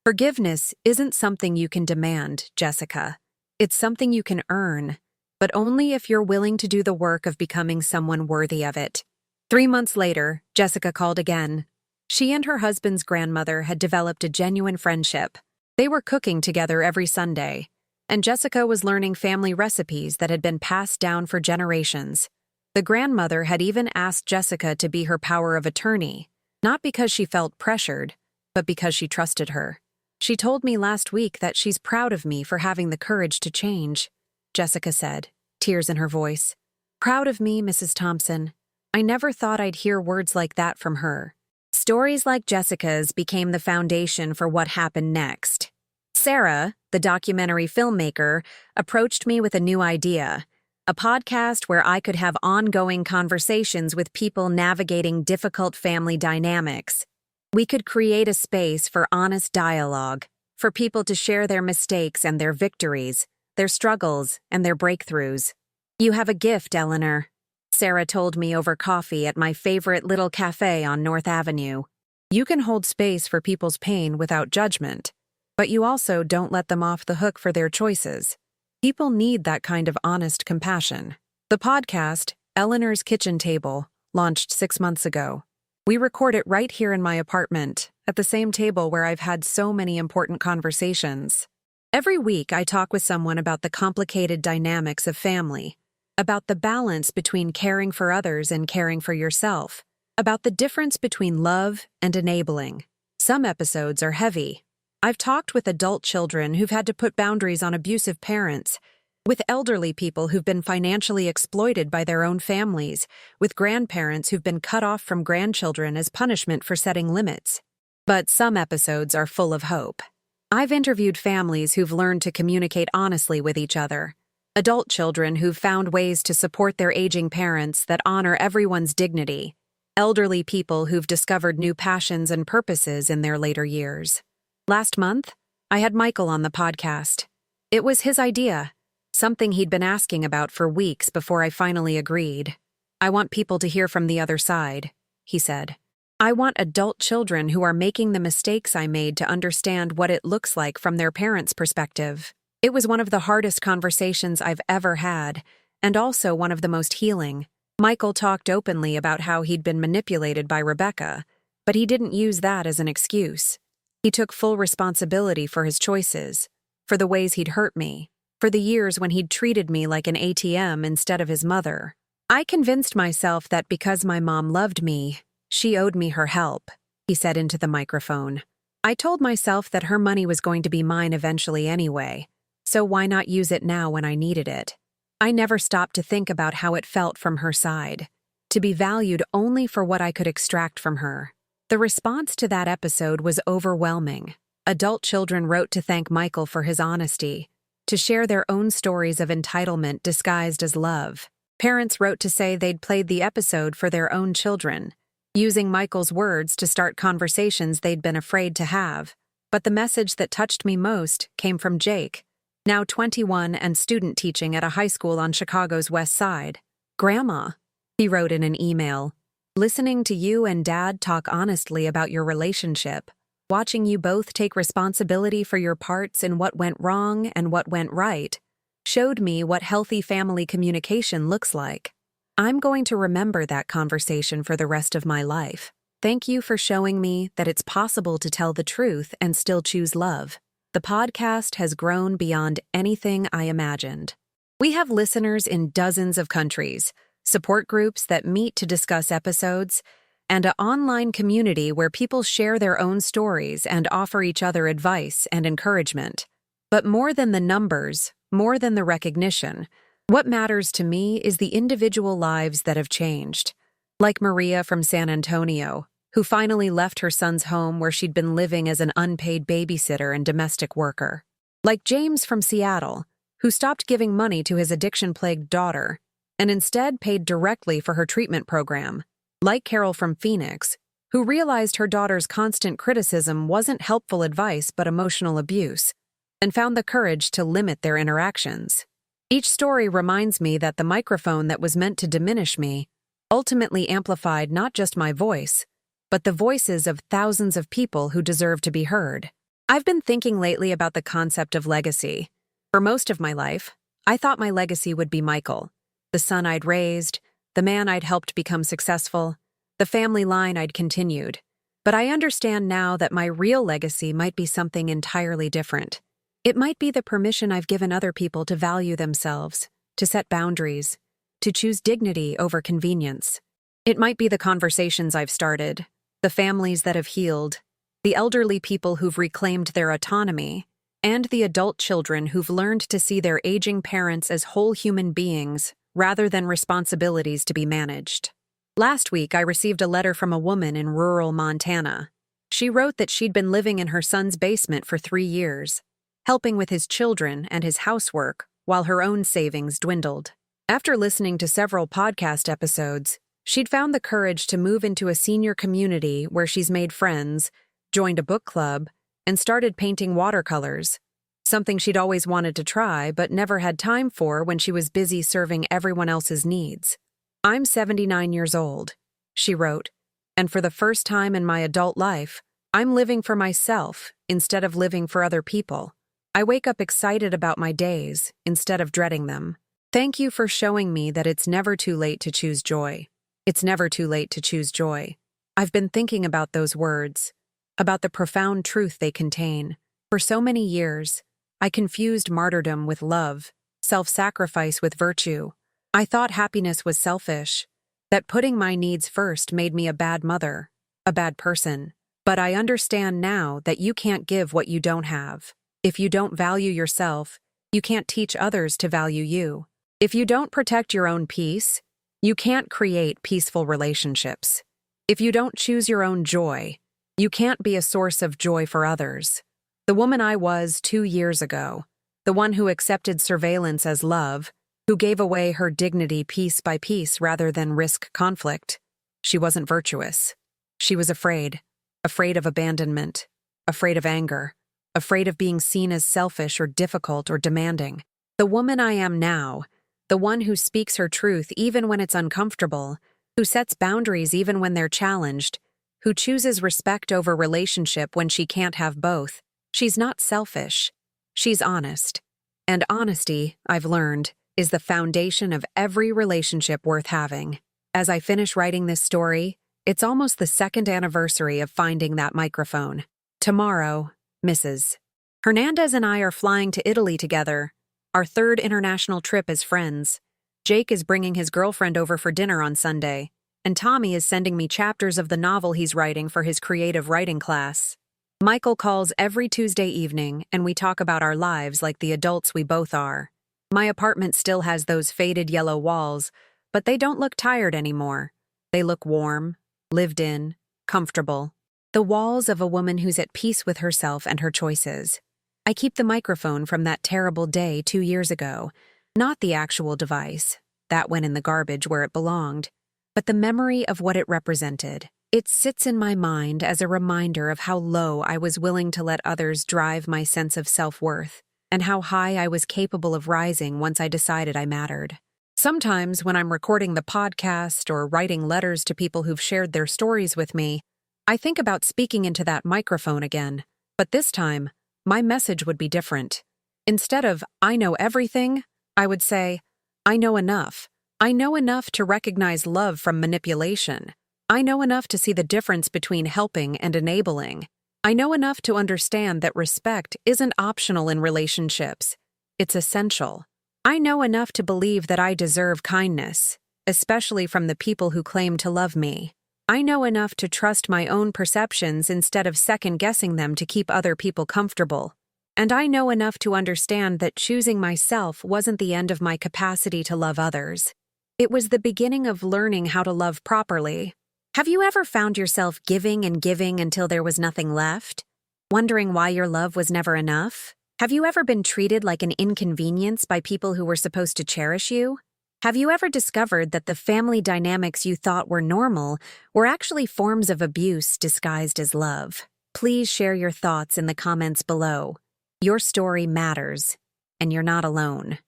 Forgiveness isn't something you can demand, Jessica. It's something you can earn, but only if you're willing to do the work of becoming someone worthy of it. 3 months later, Jessica called again. She and her husband's grandmother had developed a genuine friendship. They were cooking together every Sunday, and Jessica was learning family recipes that had been passed down for generations. The grandmother had even asked Jessica to be her power of attorney, not because she felt pressured, but because she trusted her. She told me last week that she's proud of me for having the courage to change, Jessica said, tears in her voice. Proud of me, Mrs. Thompson. I never thought I'd hear words like that from her. Stories like Jessica's became the foundation for what happened next. Sarah, the documentary filmmaker, approached me with a new idea, a podcast where I could have ongoing conversations with people navigating difficult family dynamics. We could create a space for honest dialogue, for people to share their mistakes and their victories, their struggles and their breakthroughs. You have a gift, Eleanor, Sarah told me over coffee at my favorite little cafe on North Avenue. You can hold space for people's pain without judgment, but you also don't let them off the hook for their choices. People need that kind of honest compassion. The podcast, Eleanor's Kitchen Table, launched 6 months ago. We record it right here in my apartment, at the same table where I've had so many important conversations. Every week, I talk with someone about the complicated dynamics of family, about the balance between caring for others and caring for yourself, about the difference between love and enabling. Some episodes are heavy. I've talked with adult children who've had to put boundaries on abusive parents, with elderly people who've been financially exploited by their own families, with grandparents who've been cut off from grandchildren as punishment for setting limits. But some episodes are full of hope. I've interviewed families who've learned to communicate honestly with each other, adult children who've found ways to support their aging parents that honor everyone's dignity, elderly people who've discovered new passions and purposes in their later years. Last month, I had Michael on the podcast. It was his idea, something he'd been asking about for weeks before I finally agreed. I want people to hear from the other side, he said. I want adult children who are making the mistakes I made to understand what it looks like from their parents' perspective. It was one of the hardest conversations I've ever had, and also one of the most healing. Michael talked openly about how he'd been manipulated by Rebecca, but he didn't use that as an excuse. He took full responsibility for his choices, for the ways he'd hurt me, for the years when he'd treated me like an ATM instead of his mother. I convinced myself that because my mom loved me, she owed me her help, he said into the microphone. I told myself that her money was going to be mine eventually anyway, so why not use it now when I needed it? I never stopped to think about how it felt from her side, to be valued only for what I could extract from her. The response to that episode was overwhelming. Adult children wrote to thank Michael for his honesty, to share their own stories of entitlement disguised as love. Parents wrote to say they'd played the episode for their own children, using Michael's words to start conversations they'd been afraid to have. But the message that touched me most came from Jake, now 21 and student teaching at a high school on Chicago's West Side. Grandma, he wrote in an email, listening to you and Dad talk honestly about your relationship, watching you both take responsibility for your parts in what went wrong and what went right, showed me what healthy family communication looks like. I'm going to remember that conversation for the rest of my life. Thank you for showing me that it's possible to tell the truth and still choose love. The podcast has grown beyond anything I imagined. We have listeners in dozens of countries, support groups that meet to discuss episodes, and an online community where people share their own stories and offer each other advice and encouragement. But more than the numbers, more than the recognition, what matters to me is the individual lives that have changed. Like Maria from San Antonio, who finally left her son's home where she'd been living as an unpaid babysitter and domestic worker. Like James from Seattle, who stopped giving money to his addiction-plagued daughter and instead paid directly for her treatment program. Like Carol from Phoenix, who realized her daughter's constant criticism wasn't helpful advice but emotional abuse, and found the courage to limit their interactions. Each story reminds me that the microphone that was meant to diminish me ultimately amplified not just my voice, but the voices of thousands of people who deserve to be heard. I've been thinking lately about the concept of legacy. For most of my life, I thought my legacy would be Michael, the son I'd raised, the man I'd helped become successful, the family line I'd continued. But I understand now that my real legacy might be something entirely different. It might be the permission I've given other people to value themselves, to set boundaries, to choose dignity over convenience. It might be the conversations I've started, the families that have healed, the elderly people who've reclaimed their autonomy, and the adult children who've learned to see their aging parents as whole human beings rather than responsibilities to be managed. Last week, I received a letter from a woman in rural Montana. She wrote that she'd been living in her son's basement for 3 years, helping with his children and his housework while her own savings dwindled. After listening to several podcast episodes, she'd found the courage to move into a senior community where she's made friends, joined a book club, and started painting watercolors, something she'd always wanted to try but never had time for when she was busy serving everyone else's needs. "I'm 79 years old," she wrote, "and for the first time in my adult life, I'm living for myself instead of living for other people. I wake up excited about my days instead of dreading them. Thank you for showing me that it's never too late to choose joy. It's never too late to choose joy." I've been thinking about those words, about the profound truth they contain. For so many years, I confused martyrdom with love, self-sacrifice with virtue. I thought happiness was selfish, that putting my needs first made me a bad mother, a bad person. But I understand now that you can't give what you don't have. If you don't value yourself, you can't teach others to value you. If you don't protect your own peace, you can't create peaceful relationships. If you don't choose your own joy, you can't be a source of joy for others. The woman I was 2 years ago, the one who accepted surveillance as love, who gave away her dignity piece by piece rather than risk conflict, she wasn't virtuous. She was afraid of abandonment, afraid of anger, afraid of being seen as selfish or difficult or demanding. The woman I am now, the one who speaks her truth even when it's uncomfortable, who sets boundaries even when they're challenged, who chooses respect over relationship when she can't have both. She's not selfish. She's honest. And honesty, I've learned, is the foundation of every relationship worth having. As I finish writing this story, it's almost the 2nd anniversary of finding that microphone. Tomorrow, Mrs. Hernandez and I are flying to Italy together, our 3rd international trip as friends. Jake is bringing his girlfriend over for dinner on Sunday, and Tommy is sending me chapters of the novel he's writing for his creative writing class. Michael calls every Tuesday evening, and we talk about our lives like the adults we both are. My apartment still has those faded yellow walls, but they don't look tired anymore. They look warm, lived in, comfortable. The walls of a woman who's at peace with herself and her choices. I keep the microphone from that terrible day 2 years ago, not the actual device, that went in the garbage where it belonged, but the memory of what it represented. It sits in my mind as a reminder of how low I was willing to let others drive my sense of self-worth, and how high I was capable of rising once I decided I mattered. Sometimes when I'm recording the podcast or writing letters to people who've shared their stories with me, I think about speaking into that microphone again, but this time, my message would be different. Instead of, "I know everything," I would say, "I know enough. I know enough to recognize love from manipulation. I know enough to see the difference between helping and enabling. I know enough to understand that respect isn't optional in relationships. It's essential. I know enough to believe that I deserve kindness, especially from the people who claim to love me. I know enough to trust my own perceptions instead of second-guessing them to keep other people comfortable. And I know enough to understand that choosing myself wasn't the end of my capacity to love others. It was the beginning of learning how to love properly." Have you ever found yourself giving and giving until there was nothing left? Wondering why your love was never enough? Have you ever been treated like an inconvenience by people who were supposed to cherish you? Have you ever discovered that the family dynamics you thought were normal were actually forms of abuse disguised as love? Please share your thoughts in the comments below. Your story matters, and you're not alone.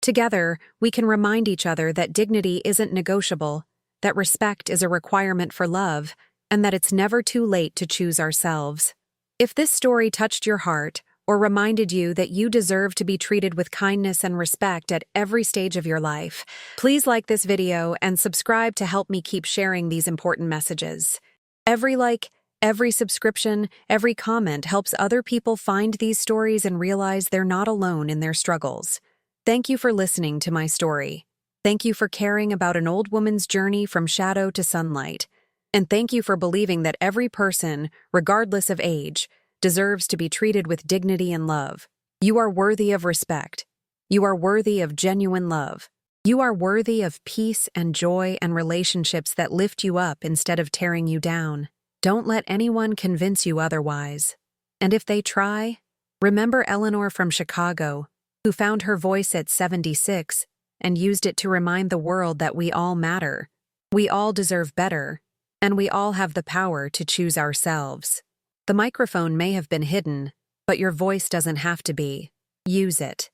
Together, we can remind each other that dignity isn't negotiable, that respect is a requirement for love, and that it's never too late to choose ourselves. If this story touched your heart or reminded you that you deserve to be treated with kindness and respect at every stage of your life, please like this video and subscribe to help me keep sharing these important messages. Every like, every subscription, every comment helps other people find these stories and realize they're not alone in their struggles. Thank you for listening to my story. Thank you for caring about an old woman's journey from shadow to sunlight. And thank you for believing that every person, regardless of age, deserves to be treated with dignity and love. You are worthy of respect. You are worthy of genuine love. You are worthy of peace and joy and relationships that lift you up instead of tearing you down. Don't let anyone convince you otherwise. And if they try, remember Eleanor from Chicago, who found her voice at 76 and used it to remind the world that we all matter. We all deserve better, and we all have the power to choose ourselves. The microphone may have been hidden, but your voice doesn't have to be. Use it.